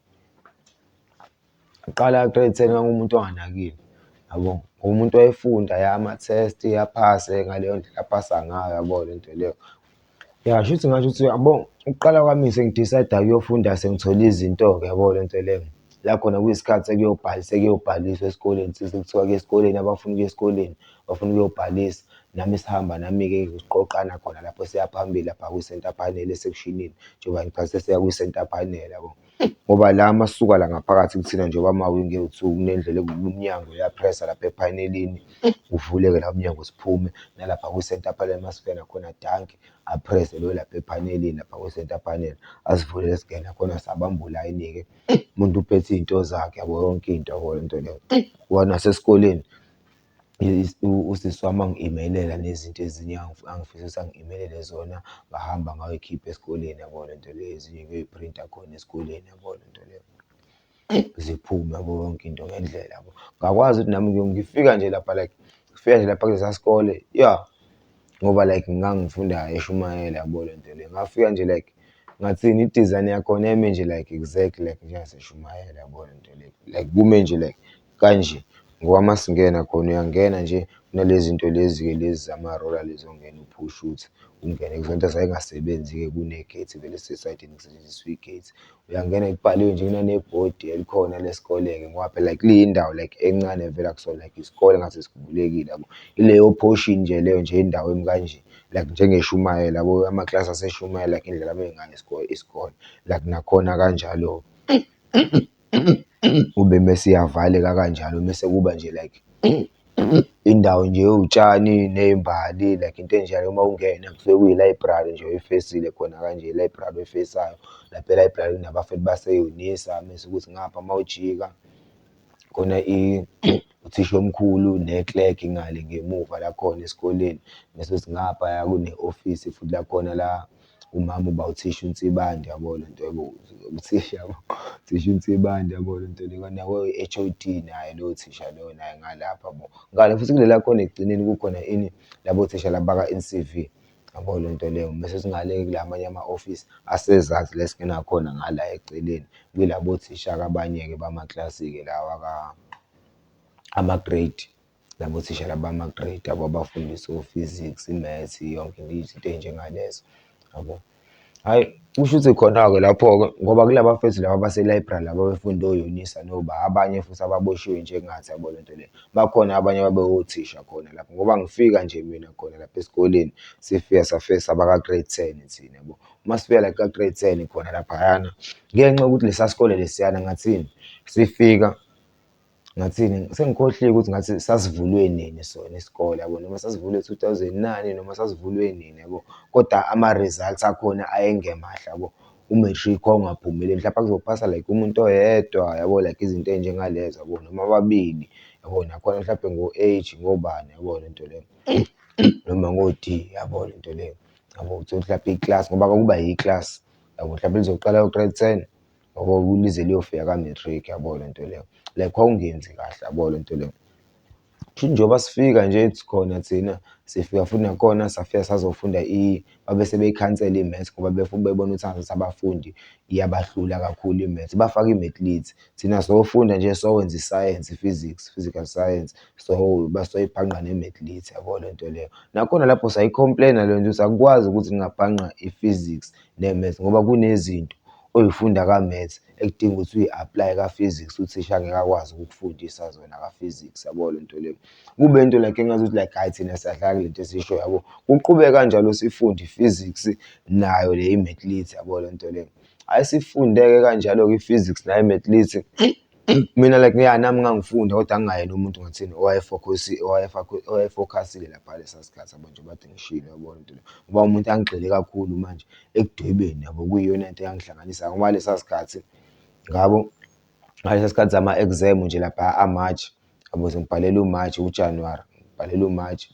uqala ka-grade 10 ngangumuntu onganakile yabo, ngumuntu owayefunda ama-test aphase ngaleyo ndlela aphasa ngayo yabo lento leyo. Ya shuthi ngasho ukuthi yabo ukuqala kwami sengidicayida ukuyofunda sengithole izinto-ke yabo lento leyo. La khona kuyisikhathi sekuyobhaliswa esikoleni, sekuthiwa kuya esikoleni, abafuna ukuya esikoleni bafuna ukuyobhalisa. Nami sihamba nami-ke siqoqana khona lapho siya phambili lapha kwi-center panel esekshinini njengoba ngicacise sesiya kwi-center panel yabo. Ngoba la masisuka la ngaphakathi kuthina njengoba ama-wing ethu kunendlela umnyango uyapressa lapha ephanelini, uvuleke la umnyango siphume. Nalapha kwi-center panel masifika khona danki apresse lo lapha ephanelini lapha kwi-center panel, asivulele singena khona sabamba ulayini-ke. Umuntu uphethe iy'nto zakhe yabo yonke into yabo lento leyo. Nasesikoleni usisi wami wangi-email-ela nezinto ezinye angifisa ukuthi angi-email-ele zona, ngahamba ngayoyikhipha esikoleni yabo lento leyo. Ezinye ngiyoyiphrinta khona esikoleni yabo lento leyo, ziphume yabo yonke into ngendlela yabo. Ngakwazi ukuthi nami ngifika nje lapha like ngifika nje lapha kulesa sikole ya ngoba like ngangifunda eShumayela yabo lento leyo. Ngafika nje like ngathini i-design yakhona yayime nje like exactly like njengaseShumayela yabo lento leyo. Like kume nje like kanje ngoba masingena khona uyangena nje kunalezi zinto lezi-ke lezi zama-roller lezi ongena uphushe ukuthi ungene kuzona into zayingasebenzi-ke kune-gate vele esesayidini kusetshenziswa i-gate. Uyangena kubhaliwe nje kunanebhodi elikhona lesikole-ke ngoba phela like liyindawo like encane vele akusona like isikole engathi sivulekile yabo. Ileyo portion nje leyo nje endaweni kanje like njengeShumayela yabo, amaklasi aseShumayela like indlela mey'ngane isikole like nakhona kanjalo. Kube mese iyavaleka kanjalo mese kuba nje like indawo nje ewutshani ney'mbali like into enjalo. Uma ungena kusuke kuyi-library nje oyifesile khona kanje, i-library oyifesayo. Lapha e-library kunabafundi base-UNISA mese kuthi ngapha mawujika khona uthisha omkhulu ne-clerk ngale ngemuva lakhona esikoleni. Bese kuthi ngaphaya kune-ofisi futhi lakhona la umama uba uthisha uNsibande, yabo le nto yabo, uthisha yabo, uthisha uNsibande, yabo le nto le. Nako-H_O_D naye loyo thisha loyo naye ngalapha yabo. Ngale futhi kulela khona ekugcineni kukhona ini labo thisha laba ka-N_C_V, yabo le nto leyo. Mese singale kulamanye ama-office asezansi la esingena khona ngala eceleni, kuyilabo thisha-ke abanye-ke bamakilasi-ke lawa ama-grade, labo thisha laba bama-grade yabo abafundisa o-physics, i-maths, yonke izinto ey'njengalezo, yabo. Hhayi, kusho ukuthi khona-ke lapho-ke ngoba kulaba bafethu laba base-library laba befunda o-Eunice no-Ba, abanye futhi ababoshiwe njengathi, yabo le nto le. Bakhona abanye ababewothisha khona lapho ngoba ngifika nje mina khona lapha esikoleni, sifika safika sabaka-grade 10 thina, yabo. Uma sifika la ka-grade 10 khona laphayana, ngenxa yokuthi lesiya sikole lesiyana ngathini, sifika ngathini sengikhohliwe ukuthi ngathi sasivulwe nini sona isikole, yabo, noma sasivulwe 2009 noma sasivulwe nini, yabo. Kodwa ama-results akhona ayengemahle, yabo. U-matric wawungaphumeleli, mhlawumbe kuzophasa like umuntu oyedwa, yabo, like izinto ey'njengalezo, yabo, noma ababili, yabo. Nakhona mhlawumbe ngo-H ngobani, yabo le nto leyo, noma ngo-D, yabo le nto leyo, yabo. Uthole mhlawumbe iklasi ngoba kwakuba yiklasi, yabo, mhlawumbe lizoqala u-grade 10 yabo lize liyofika ka-matric, yabo le nto leyo. Like kwakungenzi kahle, yabo le nto leyo. Kushuthi njengoba sifika nje khona thina sifika futhi nakhona safika sazofunda babe sebeyikhansela i-maths ngoba bebona ukuthi engazuthi abafundi iyabahlula kakhulu i-maths, bafaka i-mathematics. Thina sofunda nje sowenza i-science, i-physics, physical science, soyibhanqa ne-mathematics, yabo le nto leyo. Nakhona lapho sayi-complain-a leyo nto ukuthi akukwazi ukuthi ngingabhanqa i-physics ne-maths ngoba kunezinto oyifunda ka-maths ekudinga ukuthi uyi-apply ka-physics, uthisha angeke akwazi ukukufundisa zona ka-physics, yabo le nto leyo. Kube into like engazuthi like hhayi thina siyahlala kule nto esiyishoyo, yabo. Kuqhubeke kanjalo sifunde i-physics nayo le i-mathematics, yabo le nto leyo. Hhayi sifunde-ke kanjalo-ke i-physics nayo i-mathematics. Mina like ya nami ngangifunda kodwa ngingayena umuntu ngathini owayefokhasile lapha lesa sikhathi, yabo, njengoba kade ngishilo, yabo le nto leyo. Ngoba umuntu angigxile kakhulu manje ekudwebeni, yabo, kuyiyona into eyangihlanganisa ngoba lesa sikhathi ngabo ngalesa sikhathi zama-exam nje lapha a-March, yabo, ngibhalela u-March, uJanuwari ngibhalela u-March.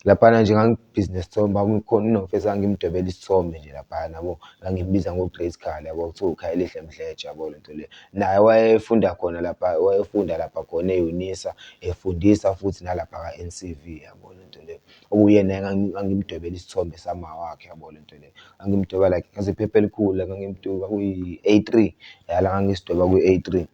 Laphana nje ngangibhizi nesithombe, kukhona unomfethu ngangimdwebela isithombe nje laphayana, yabo, ngangimbiza ngo-Grace Khaya, yabo, kuthiwa uKhayelihle Mdletshe, yabo le nto leyo. Naye wayefunda khona lapha, wayefunda lapha khona e-Unisa, efundisa futhi nalapha ka-N_C_V, yabo le nto leyo. Okuyena ngangimdwebela isithombe samawakhe, yabo le nto leyo. Ngangimdweba like ngaze iphepha elikhulu ngangimdweba kuyi-A3, la ngangisidweba kwi-A3,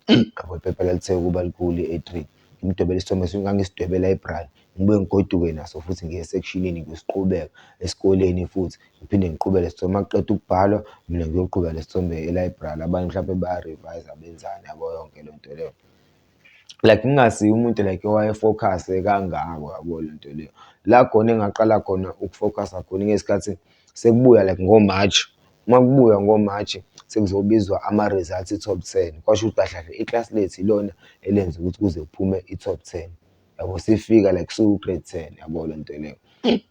yabo, iphepha lalithe ukuba likhulu i-A3. Ngimdwebela isithombe ngangisidwebe e-library, ngibuye ngigoduke naso futhi ngiye esekshini ngiyosiqhubeka esikoleni futhi ngiphinde ngiqhubele isithombe. Uma kuqeda ukubhalwa mina ngiyoqhubeka lesithombe e-library, abanye mhlawumbe baya-revise-a benzani, yabo, yonke le nto leyo. Like ngingasiye umuntu like owayefokhase kangako, yabo le nto leyo. La khona engaqala khona ukufokhasa khona ngesikhathi sekubuya like ngo-March. Uma kubuya ngo-March sekuzobizwa ama-results i-top 10, kwasho ukuthi kahle kahle iklasi lethu ilona elenza ukuthi kuze kuphume i-top 10, yabo. Sifika like siwu-grade 10, yabo le nto leyo.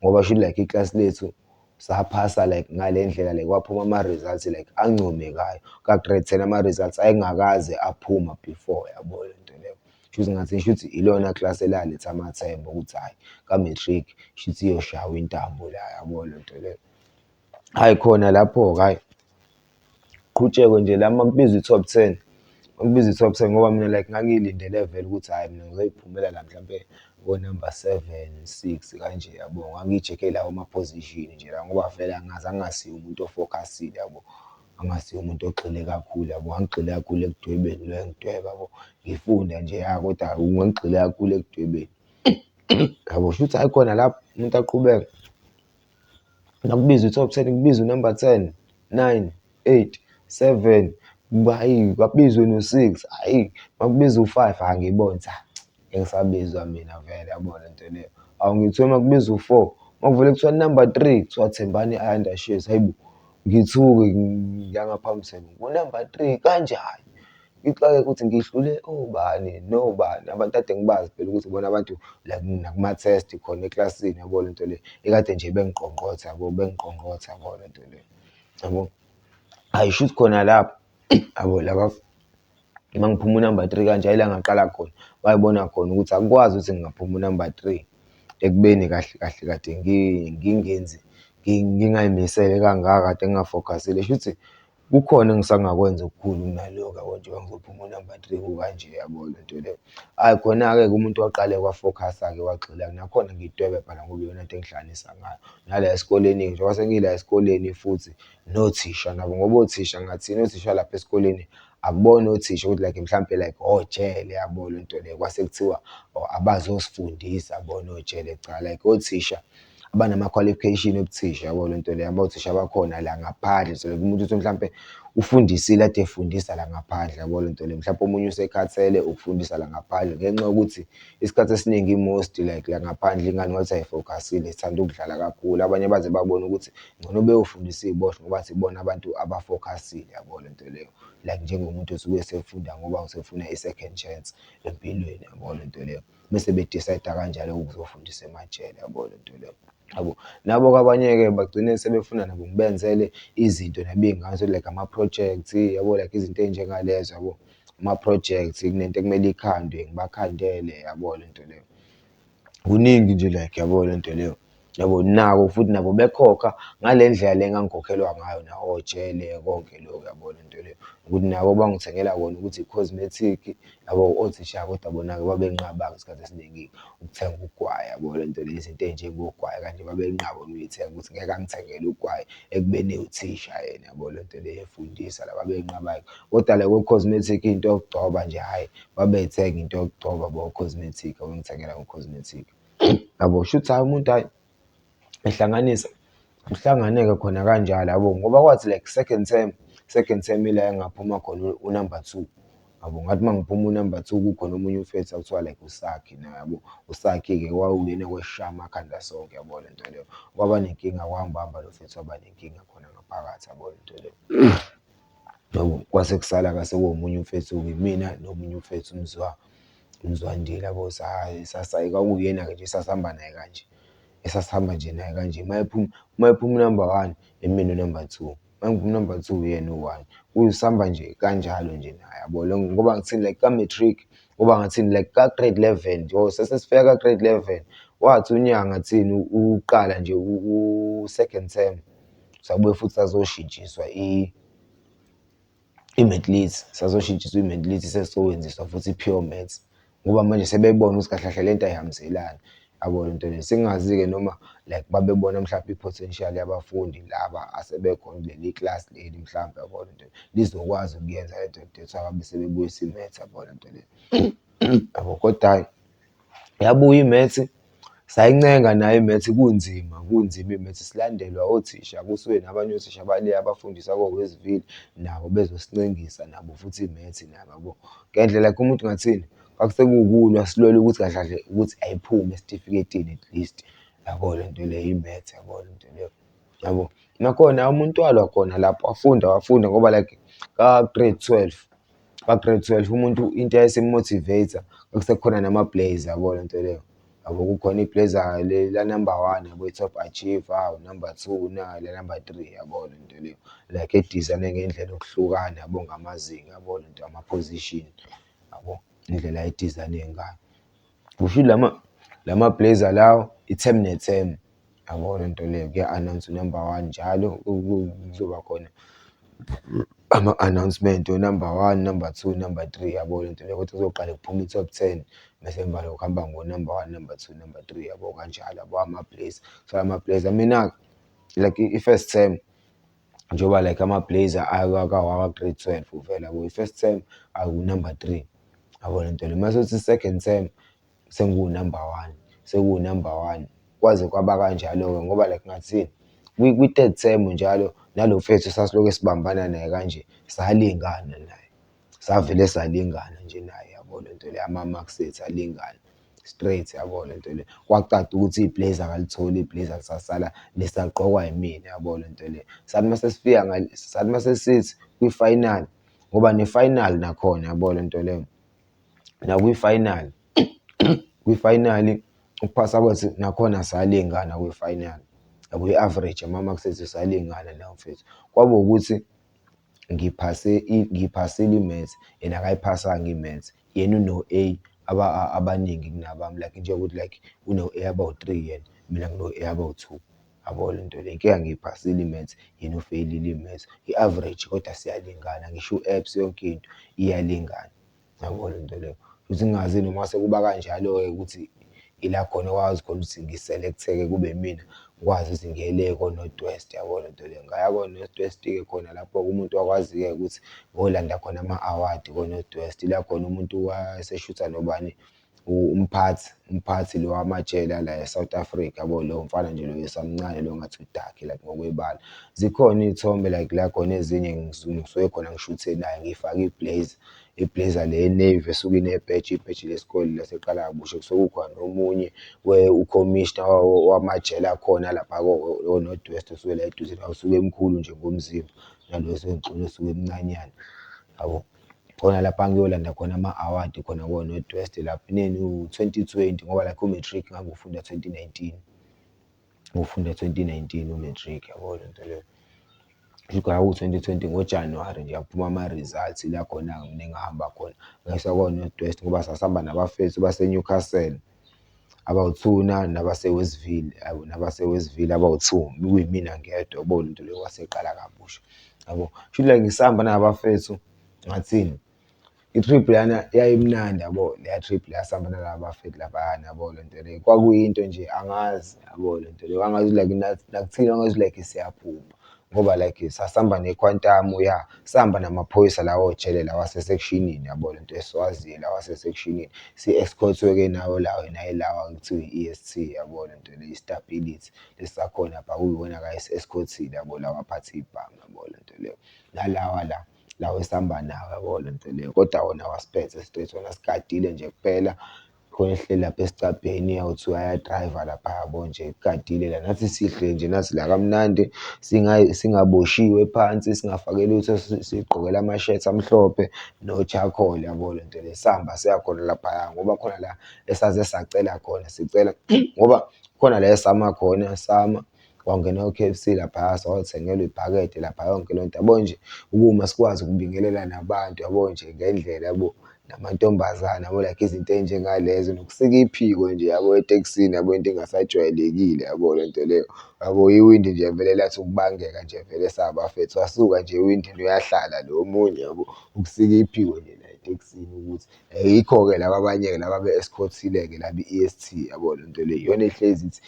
Ngoba shuthi like iklasi lethu saphasa like ngale ndlela like kwaphuma ama-results like ancomekayo. Ka-grade 10 ama-results ayengakaze aphuma before, yabo le nto leyo. Shuthi ilona klasi elaletha amathemba ukuthi hhayi ka-matric shuthi iyoshaywa intambo la, yabo le nto leyo. Hhayi khona lapho-ke hhayi qhutshekwe nje la makubizwa i-top 10, makubizwa i-top 10 ngoba mina like ngangiyilindele vele ukuthi hhayi mina ngizoyiphumela la mhlampe ngo-number 7, 6 kanje, yabo. Ngangiyijekhe lawo ma-position nje la ngoba vele angikaze ngasiye umuntu ofokhasile, yabo, angasiye umuntu ogxile kakhulu, yabo. Ngangigxile kakhulu ekudwebeni lo engidweba, yabo, ngifunda nje kodwa ngangigxile kakhulu ekudwebeni, yabo. Shuthi hhayi khona lapho umuntu aqhubeka nakubizwa i-top 10 kubizwa u-number 10, 9, 8, 7, hhayi kwabizwe no-6, hhayi makubizwa u-5 ngibona ukuthi ngeke ngisabizwa mina vele, yabo le nto leyo. Awu ngithiwe makubizwa u-4, makuvele kuthiwa number 3 kuthiwa Thembani Ironderships, hayi bo, ngithuke ngiyangaphakamisela ngo-number 3 kanjani? Ngixakeke ukuthi ngihlule obani nobani, abantu kade ngibazi phela ukuthi ibona abantu like nakuma-test khona eklasini, yabo le nto leyo. Ekade nje bengiqongqotha, yabo, bengiqongqotha, yabo le nto leyo, yabo. Hhayi shuthi khona lapho, yabo, uma ngiphuma unumber 3 kanje ila ngaqala khona bayibona khona ukuthi akukwazi ukuthi ngingaphuma unumber 3 ekubeni kahle kahle kade ngingenzi ngingayimisele kangaka kade ngingafocusile shuthi kukhona engisangakwenza okukhulu kunalokho yabo njengoba ngizophuma unumber 3 kukanje yabo lento leyo. Hhayi khona-ke umuntu waqale kwafocus-ke wagxila nakhona ngiyidwebe phela ngoba iyona into engihlanganisa ngayo nala esikoleni-ke njengoba sengila esikoleni futhi nothisha nabo ngoba othisha ngathina othisha lapha esikoleni akubona othisha ukuthi like mhlampe like ojele yabo lento leyo kwase kuthiwa abazosifundisa bona ojele cha like othisha abanama-qualification obuthisha yabo lento leyo abothisha bakhona la ngaphandle so like umuntu uthi mhlampe ufundisile ade efundisa la ngaphandle yabo lento leyo mhlawumbe omunye usekhathele ukufundisa la ngaphandle ngenxa yokuthi isikhathi esiningi most like la ngaphandle ingane wathi ayifocusile ithanda ukudlala kakhulu abanye baze babone ukuthi ngcono beyofundisa iy'boshwa ngoba sibona abantu abafocusile yabo lento leyo like njengomuntu osuke esefunda ngoba usefuna i-second chance empilweni yabo lento leyo bese bedicide kanjalo ukuzofundisa emajele yabo lento leyo yabo. Nabo kwabanye-ke bagcine sebefuna nabo ngibenzele izinto nabo iy'ngane like ama-projects yabo like izinto ey'njengalezo yabo ama-projects kunento ekumele ikhandwe ngibakhandele yabo lento leyo. Kuningi nje like yabo lento leyo yabo nako futhi nabo bekhokha ngale ndlela le engangikhokhelwa ngayo nawo ojele konke lokho yabo lento leyo ukuthi nabo bangithengela kona ukuthi i-cosmetic yabo othisha kodwa bona-ke babenqaba-ke isikhathi esiningi ukuthenga ugwayi yabo lento leyo izinto ey'njengogwayi kanje babenqaba ukuyithenga ukuthi ngeke angithengele ugwayi ekubeni uthisha yena yabo lento leyo efundisa la babenqaba-ke kodwa la kwe-cosmetic into yokugcoba nje hhayi babeyithenga into yokugcoba bo-cosmetic abangithengela ngo-cosmetic yabo shuthi hhayi umuntu hhayi ehlanganisa kuhlanganeke khona kanjalo yabo ngoba kwathi like second term ila engaphuma khona unumber 2 yabo ngathi uma ngiphuma unumber 2 kukhona omunye umfethu akuthiwa like uSakhi naye yabo uSakhi-ke wawuyena oweshaya amakhanda sonke yabo lento leyo kwaba nenkinga kwangibamba lo mfethu waba nenkinga khona ngaphakathi yabo lento leyo yabo kwase kusala-ke sekuwomunye umfethu-ke mina nomunye umfethu uMzwandile yabo kwakuyena-ke nje sasihamba naye kanje esasihamba nje naye kanje mayephuma unumber 1 imina unumber 2 mangiphuma unumber 2 yena u-1 kuyisihamba nje kanjalo nje naye yabo ngoba ngithini like ka-matric ngoba ngathini like ka-grade 11 nje sesifika ka-grade 11 wathi unyanga thini uqala nje u-second term sabuye futhi sazoshintshiswa i-maths sazoshintshiswa i-maths sesizowenziswa futhi i-pure maths ngoba manje sebebona ukuthi kahle kahle lento ayihambiselani yabo lento leyo singazi-ke noma like babebona mhlawumbe i-potential yabafundi laba asebekhona kuleli class leli mhlawumbe yabo lento lizokwazi ukuyenza lento that's why babe sebebuyisa i-maths yabo lento leyo yabo kodwa hhayi yabuya i-maths sayincenga nayo i-maths kunzima i-maths silandelwa othisha kusuke nabanye othisha bale abafundisa ko-Westville nabo bezosincengisa nabo futhi i-maths nabo yabo ngendlela like umuntu ngathini kwakusekuwukulwa silwela ukuthi kahle kahle ukuthi ayiphume esitifiketini at least yabo lento leyo i-maths yabo lento leyo yabo. Nakhona umuntu walwa khona lapho wafunda ngoba like ka-grade 12 umuntu into eyayisim-motivate-a kwakusekhona nama-plays yabo lento leyo yabo kukhona i-blazer la number 1 yabo i-top achiever u-number 2 nala number 3 yabo lento leyo like edizayine ngendlela yokuhlukana yabo ngamazinga yabo lento ama-position yabo indlela ayidizayine ngayo. Kusho lama-blazer lawo i-term ne-term yabo lento leyo kuya-announce unumber 1 njalo kuzoba khona ama-announcement o-number 1, number 2, number 3 yabo lento leyo kodwa kuzoqale kuphume i-top 10 bese emva lokho kuhamba ngo-number 1, number 2, number 3 yabo kanjalo yabo ama-blazer. So ama-blazer mina like i-first term njengoba like ama-blazer aka-grade 12 vele yabo i-first term akunumber 3 yabo lento leyo masothi i-second term sekuwu-number 1 kwaze kwaba kanjalo-ke ngoba like ngathini kwi-third term njalo nalo mfethu sasilokhu sibambana naye kanje salingana naye savele salingana nje naye yabo lento leyo ama-marks ethu alingana straight yabo lento leyo kwacaca ukuthi iblazer akalitholi iblazer lisasala lisagqokwa yimina yabo lento leyo sathi masesithi kwi-final ngoba ne-final nakhona yabo lento leyo nakwi-final kwi-final ukuphasa kwethu nakhona salingana kwi-final yabo i-average ama-marks ethu salingana nawo mfethu kwaba ukuthi ngiphasile i-maths, yena akayiphasanga i-maths. Yena uno-A abaningi kunabami, like njengokuthi like uno-A abawu-3 yena, mina ngino-A abawu-2. Yabo le nto le, inkinga ngiyiphasile i-maths, yena ufeyilile i-maths. I-average kodwa siyalingana, ngisho u-apps yonke into iyalingana. Yabo le nto leyo. Futhi ngingazi noma sekuba kanjalo-ke ukuthi ila khona okwazi khona ukuthi ngi-select-eke kube imina ngikwazi ukuthi ngiye le ko-North West, yabo le nto le. Ngaya ko-North West-ke khona lapho-ke umuntu wakwazi-ke ukuthi ngolanda khona ama-award ko-North West. Ila khona umuntu wayeseshutha nobani, umphathi lo wamajele la e-South Africa, yabo lowo mfana nje lo esamncane lo ngathi udakhi like ngokwebala. Zikhona iy'thombe like la khona ezinye ngisuke khona ngishuthe naye ngifake iblazer le ye-navy esuke inebheji lesikole laseqala kabusha. Kusuke kukhona nomunye ukhomishina wamajele akhona lapha ko-North West osuke la eduze nawe, usuke emkhulu nje ngomzimba, nalo ngicule usuke emncanyana, yabo. Khona lapha ngiyolanda khona ama-award khona ko-North West lapha inini u-2020 ngoba like u-matric ngangufunda 2019. Ngufunda 2019 u-matric, yabo le nto leyo. Ku-2020 ngoJanuwari nje yaphuma ama-results ila khona mina engahamba khona ngayisa ko-North West ngoba sasihamba nabafethu base-Newcastle abawu-2 nabase-Westville, yabo nabase-Westville abawu-2 kuyimina ngedwa, yabo le nto leyo kwaseqala kabusha, yabo. Kushuthi like ngisahamba nabafethu ngathini, i-trip lana yayimnandi, yabo. Leya trip leya sihamba nalaba bafethu laphayana, yabo le nto leyo. Kwakuyinto nje angazi, yabo le nto leyo. Angazi like nakuthina angazi like siyaphupha ngoba like sasihamba ne-Quantum, ya sahamba namaphoyisa lawa ojele lawa ase-section-ini, yabo le nto esiwaziyo lawa ase-section-ini. Si-escort-we-ke nawo lawa kuthiwa i-E_S_T, yabo le nto le, i-stability lesisakhona lapha kuyiwona esi-escort-ile, yabo lawa aphathe ibhamu, yabo le nto leyo. Nalawa lawa esihamba nawo, yabo le nto leyo. Kodwa wona wasiphethe straight, wona asigadile nje kuphela. Khona ehleli lapha esicabheni awuthi uyadrayiva lapha, yabo nje kugadile la. Nathi sihle nje nathi la kamnandi, singaboshiwe phansi, singafake lutho, sigqokele ama-shirt amhlophe no-charcoal, yabo le nto le. Sahamba siya khona laphaya ngoba khona la esaze sacela khona, sicela ngoba khona la esama khona, sama wangena ku-K_F_C laphaya sawothengelwa ibhakede lapha yonke le nto, yabo nje. Ukuma sikwazi ukubingelela nabantu, yabo nje ngendlela, yabo namantombazane, yabo like izinto ey'njengalezo nokusika iphiko nje, yabo etekisini, yabo into engasajwayelekile, yabo le nto leyo. Yabo iwindi nje vele lathi ukubangeka nje vele sabafethu, wasuka nje ewindini uyahlala lo omunye, yabo. Ukusika iphiko nje la etekisini ukuthi yikho-ke laba abanye-ke laba abe-escort-ile-ke laba i-E_S_T, yabo le nto le. Iyona ehlezi ithi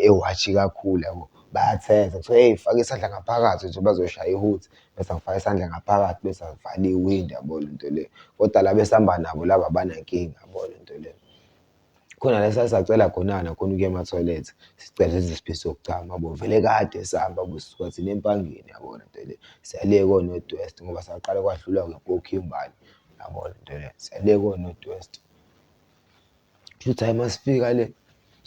ewashi kakhulu, yabo. Bayathensa kuthiwa hey faka isandla ngaphakathi nje bazoshaya i-hoot, bese ngifaka isandla ngaphakathi bese ngivala iwindi, yabo le nto le. Kodwa laba esihamba nabo laba abanankinga, yabo le nto le. Khona la esasacela khonana khona ukuya emathoyilethi, sicela lezi ziphiwo zokuchama, yabo. Vele kade sihamba sisuka thina Empangeni, yabo le nto le. Siya le ko-North West ngoba saqala kwahlulwa ko-Kimberley, yabo le nto le. Siya le ko-North West. Kushuthi hayi masifika le,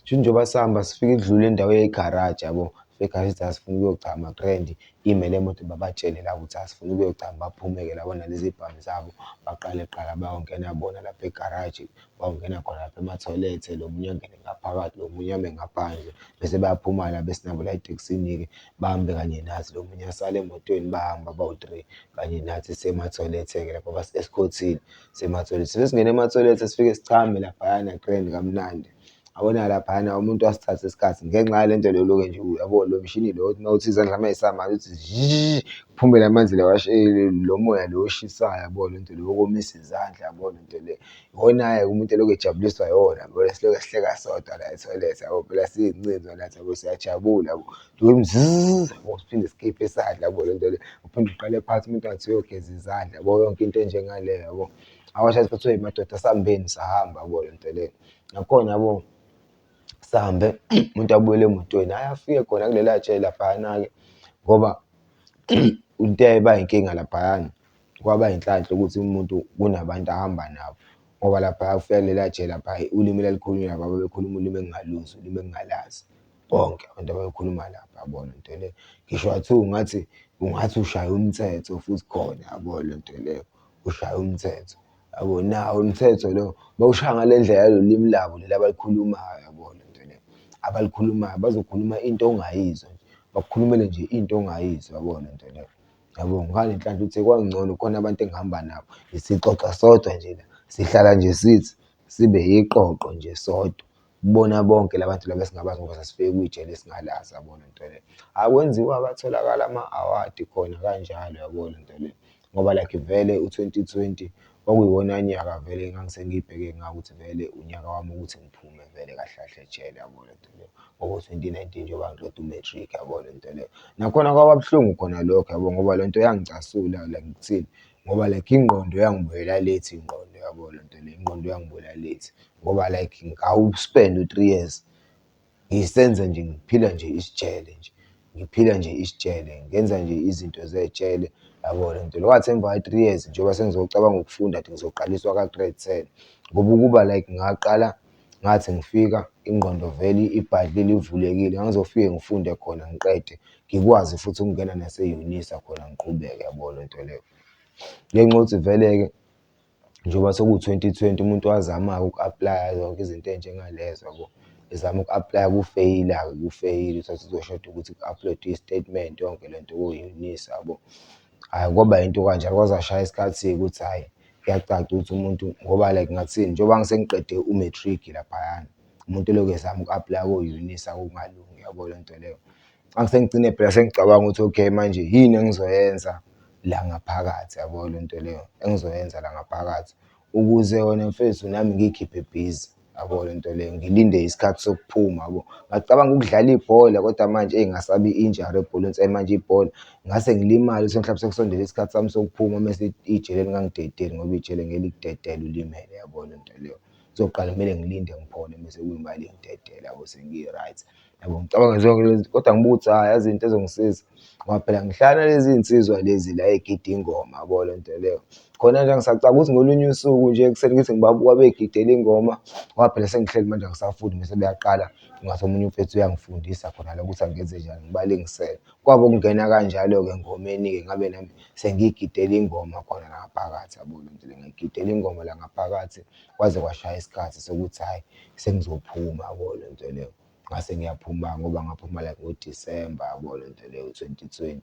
kushuthi njengoba sihamba sifike kudlule indawo yegaraji, yabo. Egaraji sithi asifuna ukuyochama, Grand ime le moto babatshele la ukuthi asifuna ukuyochama, baphume-ke labo nalezi bhamu zabo. Baqale kuqala bayongena bona lapha egaraji, bayongena khona lapha emathoyilethi, lo munye angene ngaphakathi, lo munye ame ngaphandle. Bese bayaphuma la bese nabo la etekisini-ke bahambe kanye nathi, lo munye asale emotweni bahamba bawu-3 kanye nathi siyemathoyilethi-ke lapho basi-escort-ile siyemathoyilethi. Sesingena emathoyilethi sifike sichame laphayana Grand kamnandi. Yabona laphayana umuntu wasithatha isikhathi ngenxa yale nto lelo-ke nje, yabo lo mshini lo mawuthi izandla may'sama uthi kuphume la manzi lawa lo moya lo oshisayo, yabo le nto le wokomisa izandla, yabo le nto le. Iwona-ke umuntu elokhu ejabuliswa yiwona, yabo. Silokhu sihleka sodwa la ethoyilethi, yabo. Phela siy'nsizwa nathi, yabo siyajabula, yabo. Yabo siphinde sikhiphe isandla, yabo le nto le. Uphinde uqale phansi umuntu angathi uyogeza izandla, yabo yonke into enjengaleyo, yabo. Awasho kuthiwa madoda sihambeni sahamba, yabo le nto le. Nakhona, yabo sihambe umuntu abuyele emotweni, hhayi afike khona kulela jele laphayana-ke ngoba into eyayiba inkinga laphayana, kwaba yinhlanhla ukuthi umuntu kunabantu ahamba nabo ngoba laphaya ufika kulela jele lapha ulimi elalikhulunywa lapha babekhuluma ulimi engingaluzwa, ulimi engingalazi bonke abantu ababekhuluma lapha, yabo le nto leyo. Ngisho kungathi ushaya umthetho futhi khona, yabo le nto leyo. Ushaya umthetho, yabo. Nawo umthetho lo bawushaya ngale ndlela yalo limi labo leli abalikhulumayo, yabo le nto leyo. Abalikhulumayo bazokhuluma into ongayizwa nje, bakukhulumele nje into ongayizwa, yabo le nto leyo. yabo. Ngale nhlanhla ukuthi kwangcono khona abantu engihamba nabo, sixoxa sodwa nje la, sihlala nje sithi sibe yiqoqo nje sodwa, kubona bonke la bantu laba esingabazi ngoba sasifike kwijele esingalazi, yabo le nto leyo. Akwenziwa-ke atholakala ama-award khona kanjalo, yabo le nto leyo, ngoba like vele u-2020 kwakuyiwona nyaka vele engangise ngawukuthi vele unyaka wami ukuthi ngiphume vele kahle kahle ejele, yabo le nto leyo. Ngoko-2019 njengoba ngiqeda u-matric, yabo le nto leyo. Nakhona kwaba buhlungu khona lokho, yabo, ngoba le nto yangicasula like ngikuthini, ngoba like ingqondo yangibuyela late ingqondo, yabo le nto leyo, ingqondo yangibuyela late ngoba like ngawuspenda u-3 years ngisenza nje, ngiphila nje isijele nje, ngiphila nje isijele, ngenza nje izinto zejele, yabo le nto leyo. Kwathi emva ka-3 years njengoba sengizocabanga ukufunda athi ngizoqaliswa ka-grade 10, ngoba ukuba like ngaqala ngathi ngifika ingqondo vele ibhadlile ivulekile, ngangizofike ngifunde khona ngiqede, ngikwazi futhi ukungena nase-UNISA khona ngiqhubeke, yabo le nto leyo. Ngenxa yokuthi vele-ke njengoba seku-2020 umuntu wazama-ke uku-aplaya zonke izinto ey'njengalezo, yabo, ezama uku-aplaya kufeyila-ke, kufeyila uthole kuzoshoda ukuthi ku-upload-we i-statement yonke le nto ko-UNISA, yabo. Hhayi kwaba yinto kanjalo, kwaze kwashaya isikhathi-ke ukuthi hhayi kuyacaca ukuthi umuntu ngoba like ngathini, njengoba sengiqede u-matric laphayana, umuntu elokhu ezama uku-aplaya ko-UNISA kungalungi, yabo le nto leyo. Sengigcine phela sengicabanga ukuthi okay manje yini engizoyenza la ngaphakathi, yabo le nto leyo, engizoyenza la ngaphakathi ukuze wena mfethu nami ngiy'khiphe busy, yabo le nto leyo, ngilinde isikhathi sokuphuma, yabo. Ngacabanga ukudlala ibhola kodwa manje eyi ngasabi i-injury ebholeni manje ibhola ngase ngilimale mhlawumbe sekusondele isikhathi sami sokuphuma mese ijele lingangidedeli ngoba ijele ngeke likudedele ulimele, yabo le nto leyo. Kuzoqala kumele ngilinde ngiphole mese kuyima lingidedela, yabo, sengi-right, yabo. Ngicabanga zonke lezi kodwa ngibuka ukuthi hhayi yazi into ezongisiza ngoba phela ngihlala nalezi iy'nsizwa lezi la ey'gida ingoma, yabo le nto leyo. Khona nje ngisacabanga ukuthi ngolunye usuku nje ekuseni ngithi ngibabuka bey'gidela ingoma ngoba phela sengihleli manje angisafundi mese beyaqala kungathi omunye umfethu uyangifundisa khona la ukuthi angenze njani, ngibalingisele. Kwaba ukungena kanjalo-ke engomeni-ke ngabe nami sengiyigidela ingoma khona la ngaphakathi, yabo le nto leyo. Ngiyigidela ingoma la ngaphakathi kwaze kwashaya isikhathi sokuthi hhayi sengizophuma, yabo le nto leyo. Ngase ngiyaphuma-ke ngoba ngaphuma like ngoDisemba, yabo le nto leyo, 2020.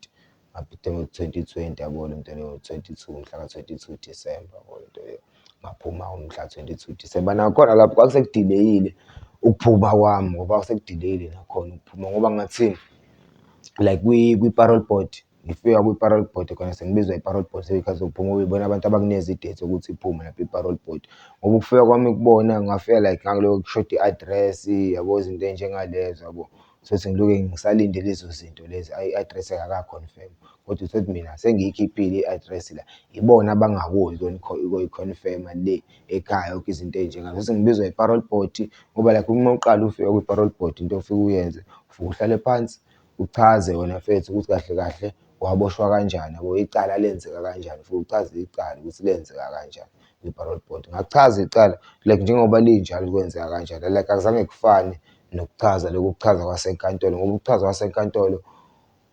Ngapita ngo-2020, yabo le nto leyo, 22 mhla ka-22 Disemba, yabo le nto leyo. Ngaphuma ngomhla 22 Disemba. Nakhona lapho kwakusekudileyile ukuphuma kwami ngoba kwakusekudileyile nakhona ukuphuma ngoba ngathini, like kwi-parole board, ngifika kwi-parole board khona sengibizwa i-parole board seyikhathi zokuphuma ngoba yibona abantu abanginikeza i-date yokuthi iphume lapho i-parole board. Ngoba ukufika kwami kubona ngafika like ngangilokhu kushoda i-address, yabo, izinto ey'njengalezo, yabo. Sokuthi ngilokhu ngisalinde lezo zinto lezi, i-address engaka-confirm kodwa utholukuthi mina sengiyikhiphile i-address la, ibona abangahoyi ukuyikhoninfema le ekhaya yonke izinto ey'njengalezo. Bese ngibizwa i-parole board ngoba like uma uqala ufika kwi-parole board into ofike uyenze ufike uhlale phansi uchaze wena mfethu ukuthi kahle kahle waboshwa kanjani, yabo, icala lenzeka kanjani, ufike uchaze icala ukuthi lenzeka kanjani kwi-parole board. Ngachaza icala like njengoba linjalo kwenzeka kanjalo, like akuzange kufane nokuchaza loku kuchaza kwasenkantolo ngoba ukuchaza kwasenkantolo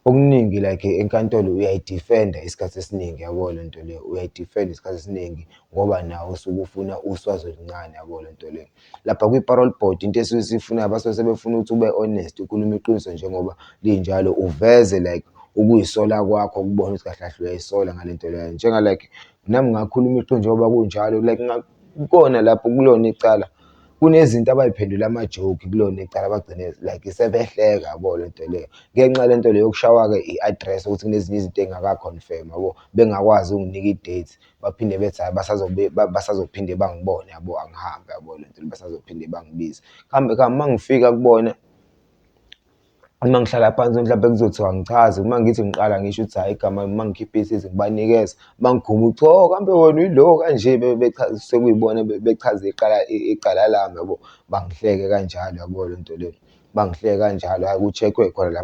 okuningi like enkantolo uyayidifenda isikhathi esiningi, yabo le nto leyo, uyayidifenda isikhathi esiningi ngoba nawe usuke ufuna uswazi oluncane, yabo le nto leyo. Lapha kwi-parole board into esuke siyifunayo basuke sebefuna ukuthi ube honest, ukhulume iqiniso njengoba linjalo, uveze like ukuy'sola kwakho, kubone ukuthi kahle kahle uyay'sola ngale nto leyo. Njenga like nami ngakhuluma iqiniso njengoba kunjalo like kukhona lapho kulona icala kunezinto abay'phendula ama-joke kulona icala bagcine like sebehleka, yabo le nto leyo. Ngenxa yale nto leyo yokushaywa-ke i-address ukuthi kunezinye izinto ey'ngaka-confirm, yabo, bengakwazi ukunginika i-date baphinde bethi hhayi basazophinde bangibone, yabo, angihambe, yabo le nto leyo, basazophinde bangibize. Kambe uma ngifika kubona, uma ngihlala phansi mhlampe kuzothiwa ngichaze, uma ngithi ngiqala ngisho ukuthi hhayi igama uma ngikhipha isithi ngibanikeza, bangigqume ukuthi oh kambe wena uyilo kanje, sekuyibona bechaze icala lami, yabo, bangihleke kanjalo, yabo le nto leyo, bangihleke kanjalo. Hhayi ku-check-we khona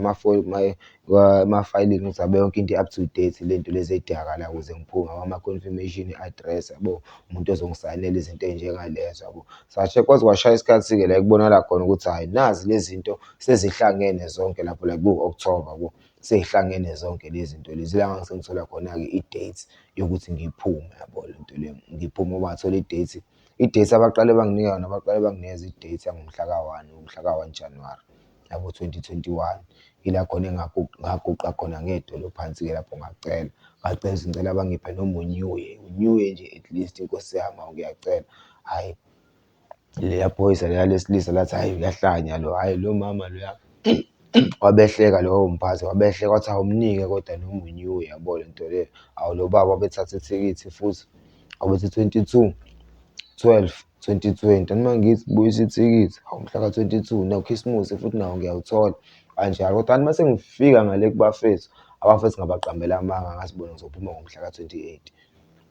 ema-file-ini ukuthi abe yonke into i-up to date, le nto lezi ey'dingakalayo ukuze ngiphume, ama-confirmation address, yabo, umuntu ozongisayinela izinto ey'njengalezo, yabo. Kwaze kwashaya isikhathi-ke la ekubonakala khona ukuthi hhayi nazi lezi zinto sezihlangene zonke lapho like ku-October, yabo, sey'hlangene zonke lezi zinto lezi. Ila ngangisengithola khona-ke i-date yokuthi ngiphume, yabo le nto leyo, ngiphume ngoba ngathola i-date abaqale banginika yona, baqale banginikeza i-date yangomhla ka-1 January. yabo 2021 ila khona ngaguqa khona ngedolo phansi-ke lapho ngacela ukuthi ngicela bangiphe noma unyuye nje at least inkosi yami, awu ngiyacela. Hhayi, leya phoyisa leya lesilisa lathi hhayi uyahlanya lo, hhayi lo mama loya wabehleka lowo mphathi, wabehleka wathi awumnike kodwa noma unyuwe, yabo le nto leyo. Awu lo baba wabethatha ithikithi futhi wabethi 22/12/2020 angithi mangithi buyisa ithikithi, hawu mhla ka-22 nokhisimusi futhi nawo ngiyawuthola kanjalo. Kodwa angithi mase ngifika ngale kubafethu, abafethu ngabaqambela amanga ngathi bona ngizophuma ngomhla ka-28,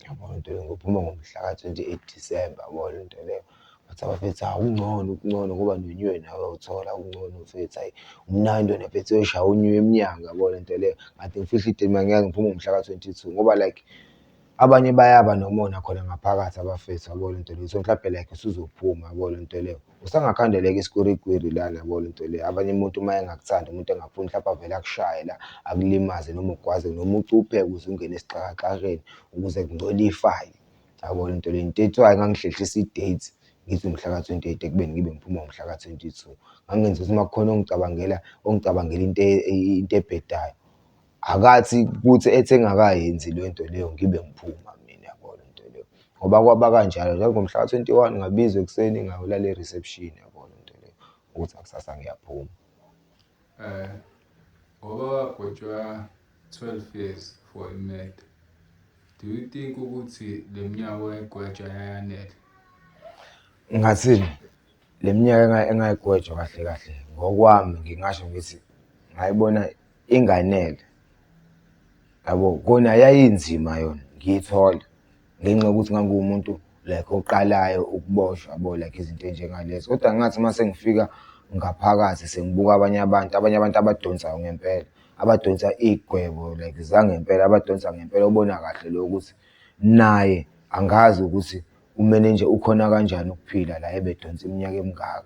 yabo le nto leyo, ngizophuma ngomhla ka-28 Disemba, yabo le nto leyo. Bathi abafethu hawu kungcono ngoba nonyuwe nawe uyawuthola, kungcono mfethu, hhayi umnandi wena mfethu uyoshaya unyuwe emnyango, yabo le nto leyo. Ngathi ngifihla idili mangiyazi ngiphuma ngomhla ka-22 ngoba like abanye bayaba nomona khona ngaphakathi abafethu, yabo le nto leyo. So mhlawumbe like usuzophuma, yabo le nto leyo. Usangakhandeleka isikwirikwiri lana, yabo le nto leyo. Abanye umuntu uma engakuthandi, umuntu engafuni mhlawumbe avele akushaye la, akulimaze noma ugwaze noma ucuphe ukuze ungene esixhakaxhakeni ukuze kungcole ifayili, yabo le nto leyo. Into ethwayo ngangihlehlisa i-date ngithi umhla ka-28 ekubeni ngibe ngiphuma ngomhla ka-22. Ngangenza ukuthi uma kukhona ongicabangela into ebhedayo, akathi kuthi ethi engakayenzi leyo nto leyo ngibe ngiphuma mina, yabo le nto leyo. Ngoba kwaba kanjalo njalo ngomhla ka-21 ngabizwa ekuseni ngayolala e-reception, yabo le nto leyo, ukuthi akusasa ngiyaphuma. Ngoba wagwetshwa 12 years for i-murder, do you think ukuthi le minyaka wayegwetshwa yayanele? Ngathini le minyaka engayigwetshwa kahle kahle ngokwami ngingasho ngithi ngayibona inganele, yabo. Kona yayinzima yona ngiyithola ngenxa yokuthi ngangiwumuntu like oqalayo ukuboshwa, yabo like izinto ey'njengalezo. Kodwa ngathi uma sengifika ngaphakathi sengibuka abanye abantu abadonsayo ngempela, abadonsa iy'gwebo like zangempela, abadonsa ngempela ubona kahle lo ukuthi naye angazi ukuthi umenenje ukhona kanjani ukuphila la ebedonsa iminyaka emingaka,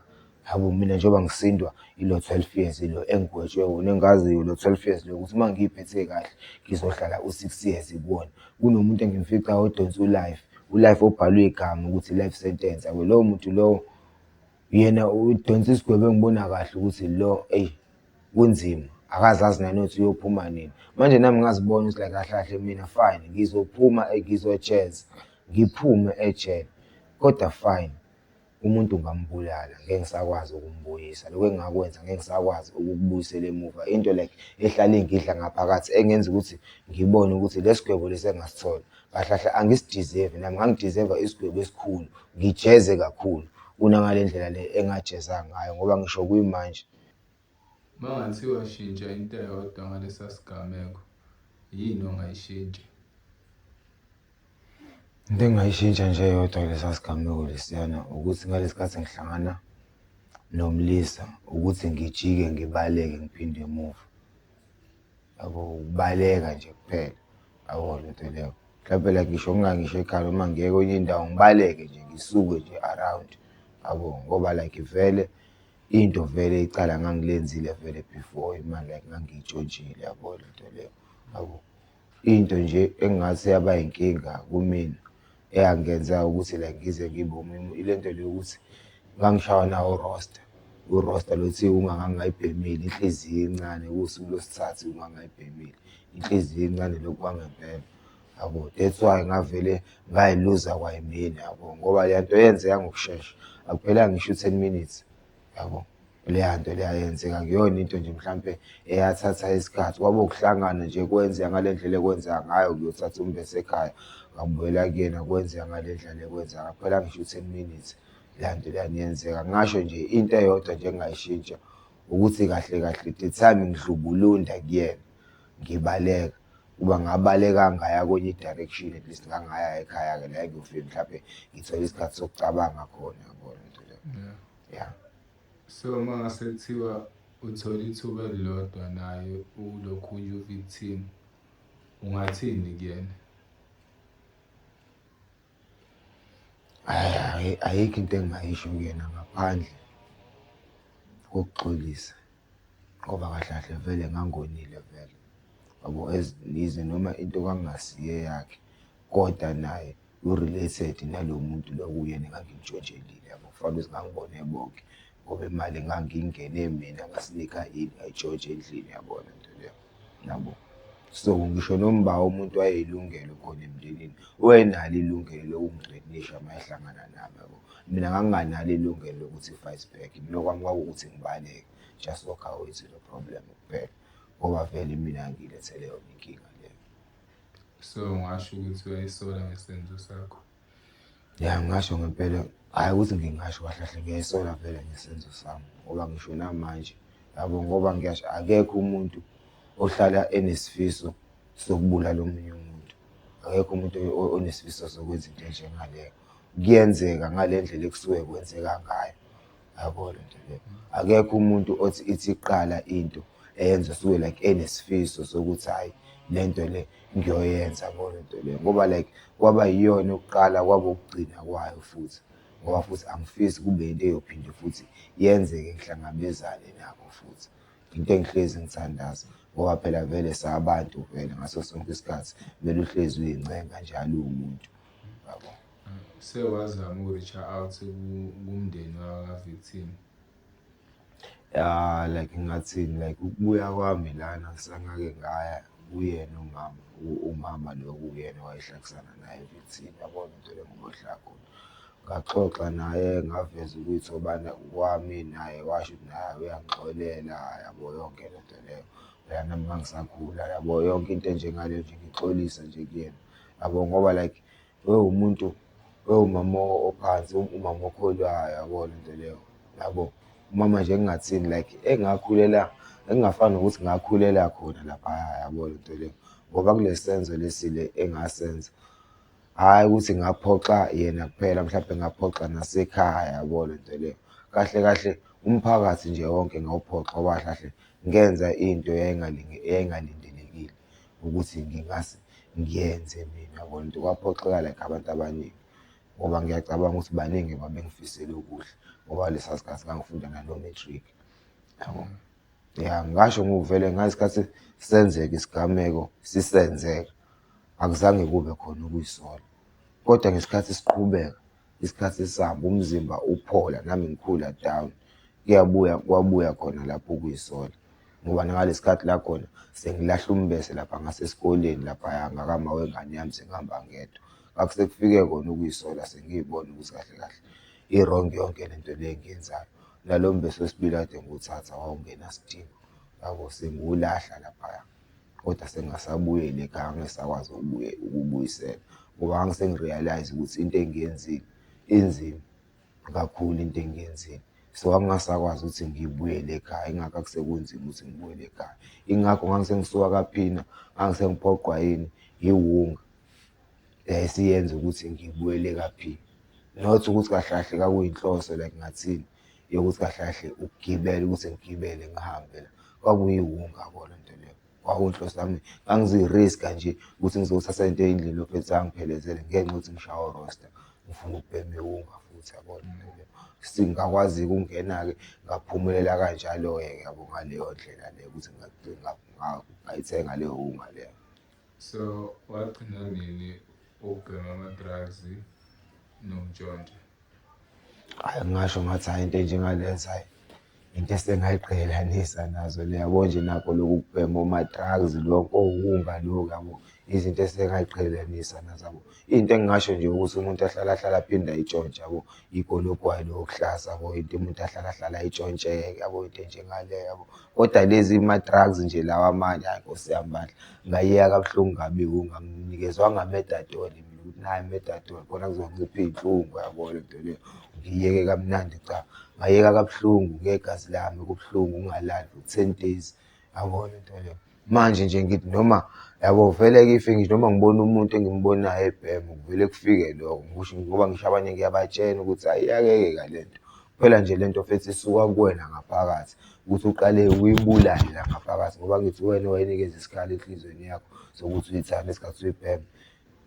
yabo. Mina njengoba ngisindwa ilo 12 years lo engigwetshwe wona engaziyo lo 12 years lo ukuthi uma ngiy'phethe kahle ngizohlala u-6 years kuwona, kunomuntu engimficayo odonsa ulife obhalwe igama ukuthi life sentence, yabo. Lowo muntu lowo yena udonsa isigwebo engibona kahle ukuthi lo eyi kunzima, akazazi nanokuthi uyophuma nini. Manje nami ngazibona ukuthi like kahle kahle mina fine ngizophuma ngizojeza ngiphume ejele, kodwa fine umuntu ngambulala ngeke ngisakwazi ukumbuyisa. Lokhu engakwenza ngeke ngisakwazi ukukubuyisela emuva, into like ehlala ingidla ngaphakathi engenza ukuthi ngibone ukuthi le sigwebo lesi engasithola kahle kahle angisidizevi, nami ngangidizeva isigwebo esikhulu, ngijeze kakhulu kunangale ndlela le engajeza ngayo ngoba ngisho kuyimanje. Uma ngathiwa shintsha into eyodwa ngalesa sigameko, yini ongayishintsha? Into engingayishintsha nje eyodwa kulesa sigameko lesiyana ukuthi ngalesi khathi ngihlangana nomlisa ukuthi ngijike ngibaleke ngiphinde emuva, yabo. Ukubaleka nje kuphela, yabo le nto leyo. Mhlawumbe like ngisho ngisho ekhaya noma ngiye kwenye indawo ngibaleke nje ngisuke nje around, yabo. Ngoba like vele into vele icala ngangilenzile vele before imali like ngangiyitshontshile, yabo le nto leyo, yabo. Into nje engathi yaba inkinga kumina eyangenza ukuthi like ngize ngibe ile nto le yokuthi ngangishawa nawo urosta lo thiwa ungangayibhemile, inhliziyo encane kuwusuku lwesithathu ungangayibhemile, inhliziyo encane lokhu kwangempela, yabo. That's why ngavele ngayiluza kwayimina, yabo, ngoba leya nto yenzeka ngokushesha, akuphelanga ngisho u-10 minutes, yabo. Leya nto leya yenzeka akuyona into nje mhlampe eyathatha isikhathi, kwaba ukuhlangana nje kwenzeka ngale ndlela ekwenzeka ngayo, kuyothatha umbese ekhaya ngambuyela kuyena kwenzeka ngale ndlela ekwenzeka, akuphelanga ngisho u-10 minutes leya nto leya yenzeka. Ngingasho nje into eyodwa nje engingayishintsha ukuthi kahle kahle the time ngidlubulunda kuyena ngibaleka, kuba ngabaleka ngaya kwenye i-direction at least ngangaya ekhaya-ke la engiyofike mhlawumbe ngithole isikhathi sokucabanga khona, yabo le nto leyo, yeah. So uma ngase kuthiwa uthola ithuba elilodwa naye ulokhunye u-victim, ungathini kuyena? Ayikho into engingayisho kuyena ngaphandle kokuxolisa ngoba kahle kahle vele ngangonile vele, yabo. Yize noma into kwakungasiyo eyakhe kodwa naye u-related nalo muntu lo kuyena engangimtshontshelile, yabo. Kufanele ukuthi ngangibone bonke ngoba imali ngangingene mina ngasinika ini ngayitshontsha endlini yabona into leyo yabo. So ngisho noma umuntu wayelungelo khona emndenini wayenalo ilungelo lokungidrenisha mayehlangana nami yabo. Mina nganginganalo ilungelo lokuthi fight back, mina okwami kwakuwukuthi ngibaleke, just walk away to the problem kuphela ngoba vele mina ngilethele yona inkinga leyo. So ngasho ukuthi uyayisola ngesenzo sakho. Ya ngasho ngempela, hhayi ukuthi ngingasho kahle kahle ngiyayisola vele ngesenzo sami ngoba ngisho namanje yabo, ngoba ngiyasho akekho umuntu ohlala enesifiso sokubulala omunye umuntu. Akekho umuntu onesifiso sokwenza into enjengaleyo. Kuyenzeka ngale ndlela ekusuke kwenzeka ngayo, yabo le nto leyo. Akekho umuntu othi ithi iqala into eyenza usuke like enesifiso sokuthi hhayi le nto le ngiyoyenza yabo le nto leyo, ngoba like kwaba yiyona yokuqala kwaba ukugcina kwayo futhi, ngoba futhi angifisi kube into eyophinde futhi yenzeke ngihlangabezane nakho futhi. Into engihlezi ngithandaza ngoba phela vele sabantu vele ngaso sonke isikhathi kumele uhlezi uyincenga njalo uwumuntu yabo. Sewazama uku-reach out kumndeni waka-victim? Ya like ngingathini, like ukubuya kwami lana sengake ngaya kuyena umama lo kuyena owayehlekisana naye i-victim yabona into le ngomohlala khona. Ngaxoxa naye ngaveza ukuyithobana kwami naye washo ukuthi naye uyangixolela yabo yonke le nto leyo. Phela nami ngangisakhula yabo, yonke into enjengaleyo nje ngixolisa nje kuyena yabo, ngoba like wewumuntu, wewumama ophansi, umama okholwayo yabo le nto leyo yabo. Umama nje engingathini like engakhulela, engingafani nokuthi ngakhulela khona laphaya yabo le nto leyo, ngoba kule senzo lesi le engasenza, hhayi ukuthi ngaphoxa yena kuphela, mhlawumbe ngaphoxa nasekhaya yabo le nto leyo. Kahle kahle umphakathi nje wonke ngawuphoxa ngoba kahle kahle ngenza into eyayingalindelekile ukuthi ngingase ngiyenze mina yabo le nto. Kwaphoxeka like abantu abaningi ngoba ngiyacabanga ukuthi baningi babengifisela okuhle ngoba lesa sikhathi ngangifunda nano-matric yabo. Ya ngasho ngokuvele ngesikhathi senzeka isigameko sisenzeka, akuzange kube khona ukuyisola, kodwa ngesikhathi siqhubeka, isikhathi sihamba, umzimba uphola nami ngikhula down, kwabuya khona lapho ukuyisola, ngoba nangalesi sikhathi la khona sengilahla umbese lapha ngasesikoleni laphaya ngakama wengane yami sengihamba ngedwa. Akusekufike kona ukuyisola, sengiyibona ukuthi kahle kahle i-wrong yonke le nto le engiyenzayo. Nalo mbese wesibili kade ngiwuthatha wawungenasidingo yabo, sengiwulahla laphaya, kodwa sengingasabuyeli ekhaya, angisakwazi ukubuyisela ngoba ngangisengi-realize ukuthi into engiyenzile inzima kakhulu into engiyenzile. So angingasakwazi ukuthi ngibuyele ekhaya, ingakho akusekunzima ukuthi ngibuyele ekhaya. Ingakho ngangisengisuka kaPhina, ngangisengiphoqwa yini, iwunga yayisiyenza ukuthi ngibuyele kaPhina. Not ukuthi kahle kahle kwakuyinhloso like ngathini yokuthi kahle kahle ukugibela, ukuthi ngigibele ngihambe la, kwakuyiwunga yabo le nto leyo. Kwakuyinhloso yami, ngangizi-risk-a nje ukuthi ngizothatha into endlini ophethe angiphelezele ngenxa yokuthi ngishawe urosta, ngifuna ukubhema iwunga futhi yabo le nto leyo. Singakwazi-ke ukungena-ke ngaphumelela kanjalo-ke yabo, ngaleyo ndlela leyo ukuthi ngayithenga leyo wunga leyo. So wagcina nini ukubhema ama-drugs nokuntshontsha? Hhayi ngingasho ngathi hhayi into enjengalezo hhayi into esengayiqhelelanisa nazo le yabo, nje nakho lokhu kubhema oma-drugs lokho owunga lokhu yabo, izinto esengayiqhelelanisa nazo yabo. Into engingasho nje ukuthi umuntu ahlala aphinde ayitshontshe yabo, ikolokwane lokuhlaza yabo, into umuntu ahlala ayitshontshe-ke yabo, into enjengaleyo yabo. Kodwa lezi ma-drugs nje lawa amanye, hhayi Nkosi yami bandla, ngayiyeka kabuhlungu kabi iwunga, anginikezwanga metadone mina ukuthi nayi metadone khona kuzoncipha iy'nhlungu yabo le nto leyo. Ngiyiyeke kamnandi cha, ngayiyeka kabuhlungu ngegazi lami kubuhlungu ungalali for 10 days yabo le nto leyo. Manje nje ngithi noma yabo vele-ke if ngisho noma ngibona umuntu engimbonayo ebhema kuvele kufike lokho, ngisho ngoba ngisho abanye ngiyabatshena ukuthi hhayi iyake-ke le nto, kuphela nje le nto futhi isuka kuwena ngaphakathi ukuthi uqale uyibulale la ngaphakathi, ngoba ngithi wena wayinikeza isikhala enhlizweni yakho sokuthi uyithande ngesikhathi uyibhema.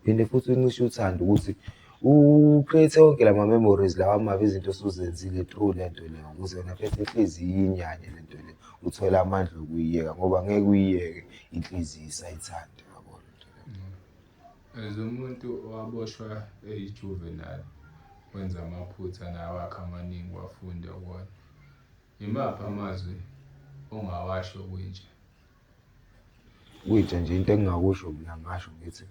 Phinde futhi uncishe uthando ukuthi u-create-e wonke la ma-memories lawa amabi, izinto osuzenzile through le nto leyo, ukuze wena futhi inhliziyo iyinyanye le nto le, uthole amandla okuyiyeka ngoba ngeke uyiyeke inhliziyo isayithanda yabo le nto leyo. As umuntu owaboshwa eyi-juvenile wenza amaphutha nawe akhe amaningi wafunda kuwona, Imaphi amazwi ongawasho kwintsha? Kwintsha nje into engingakusho mina ngingasho ngithi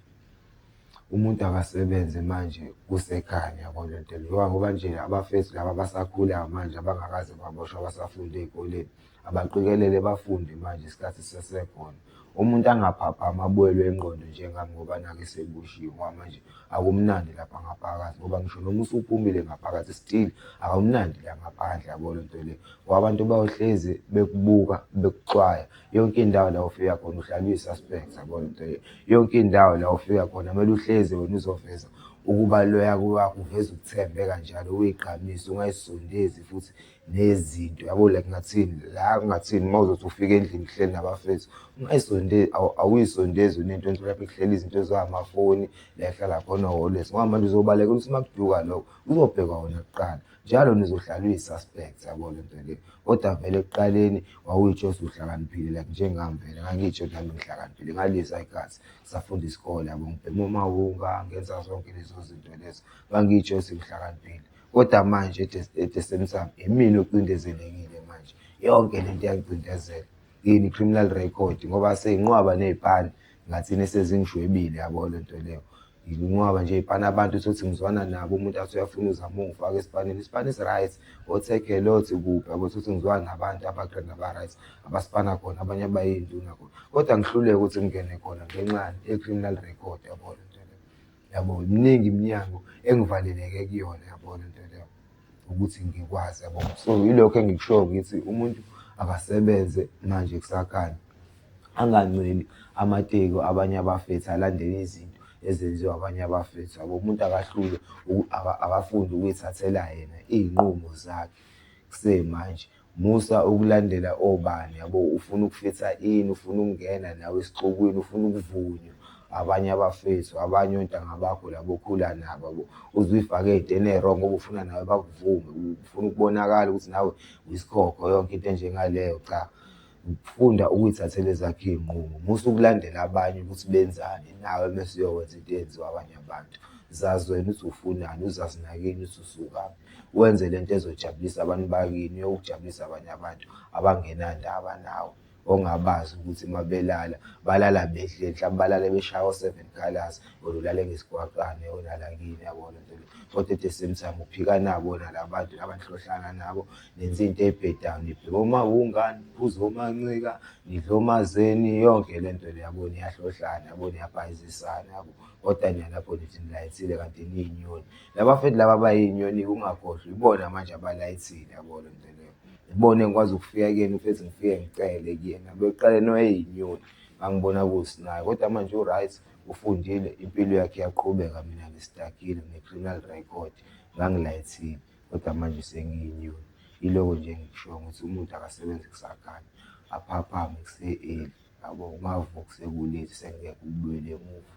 umuntu akasebenze manje kusekhanya yabo le nto leyo. Ngoba nje abafethu laba abasakhulayo manje abangakaze baboshwa abasafunda ey'koleni abaqikelele bafunde manje isikhathi sisesekhona. Umuntu angaphaphami abuyelwe ingqondo njengami ngoba nakhu eseboshiwe ngoba manje akumnandi lapha ngaphakathi ngoba ngisho noma usuphumile ngaphakathi still akumnandi la ngaphandle yabo le nto leyo. Ngoba abantu bayohlezi bekubuka bekucwaya yonke indawo la ufika khona uhlala uyi-suspect yabo le nto leyo. Yonke indawo la ufika khona kumele uhlezi wena uzoveza ukuba loya kwakho uveza ukuthembeka njalo uy'gqamise ungay'sondezi futhi nezinto yabo like ngathini la kungathini uma uzothi ufika endlini kuhleli nabafethu ungay'sondezi awuy'sondezi unento lapho kuhleli izinto ezamafoni la ehlala khona always ngoba manje uzobalekela ukuthi uma kuduka lokho uzobhekwa wena kuqala. Njalo nizohlala uyi-suspect yabo le nto leyo. Kodwa vele ekuqaleni wawuy'tsho usuhlakaniphile like njengami vele ngangiy'tshela nami ngihlakaniphile ngaleza y'khathi ngisafunda isikole yabo ngibhema omawunga ngenza zonke lezo zinto lezo ngangiy'tshela ukuthi ngihlakaniphile. Kodwa manje at the same time imina ocindezelekile manje yonke lento iyangicindezela. Yini i-criminal record ngoba seyinqwaba ney'pani ngathini esezingishwebile yabo le nto leyo. Nginqwaba nje iy'pani abantu utholukuthi ngizwana nabo umuntu athi uyafuna uzama ungifaka esipanini, isipani esi-right o-take a lot kuphi yabo utholukuthi ngizwana nabantu aba-right abasipana khona abanye abayiy'nduna khona. Kodwa ngihluleke ukuthi ngingene khona ngenxa ye-criminal record yabo le nto leyo. Yabo miningi iminyango engivaleleke kuyona yabo le nto leyo ukuthi ngikwazi yabo. So yilokho engikushoyo ngithi umuntu akasebenze manje kusakhanya anganceli amateki abanye abafethu alandele izinto ezenziwa abanye abafethu yabo. Umuntu akahlule akafunde ukuy'thathela yena iy'nqumo zakhe kusemanje. Musa ukulandela obani yabo, ufuna ukufitha ini, ufuna ukungena nawe esixukwini, ufuna ukuvunywa abanye abafethu, abanye ontanga bakho labo okhula nabo yabo. Uze uy'fake ey'ntweni ey'rongi ngoba ufuna nawe bakuvume, ufuna ukubonakala ukuthi nawe uyisikhokho yonke into enjengaleyo, cha. Ukufunda ukuy'thathela ezakho iy'nqumo, musa ukulandela abanye ukuthi benzani nawe mese uyokwenza into eyenziwa abanye abantu. Zazi wena ukuthi ufunani, uzazi nakini ukuthi usukaphi, wenze lento ezojabulisa abantu bakini, uyokujabulisa abanye abantu abangenandaba nawe ongabazi ukuthi uma belala balala behleli, mhlawumbe balale beshaya o-seven colours wena ulale ngesigwaqane olala kini yabo le nto leyo. Kodwa at the same time uphika nabo nala bantu abanihlohlana nabo nenze into ey'bhedayo, nibhema omawunga, niphuze omancika, nidle omazeni, yonke le nto le yabo niyahlohlana yabo, niyabhayizisana yabo. Kodwa nina lapho nithi nilayithile kanti niy'nyoni. Labafethu laba abayiy'nyoni-ke ungakhohlwa ibona manje abalayithile yabo le nto leyo. Ibona engikwazi ukufika kuyena mfethu ngifike ngicele kuyena. Ekuqaleni wayeyinyoni ngangibona kuwusinaya kodwa manje u-right ufundile impilo yakhe iyaqhubeka mina ngi-stuck-ile ngine-criminal record ngangilayithile kodwa manje sengiyinyoni. Yiloko nje engikushoyo ukuthi umuntu akasebenze kusakhanya aphaphame kuse-early yabo, ungavuka sekulethi sekungeke ukubuyele emuva.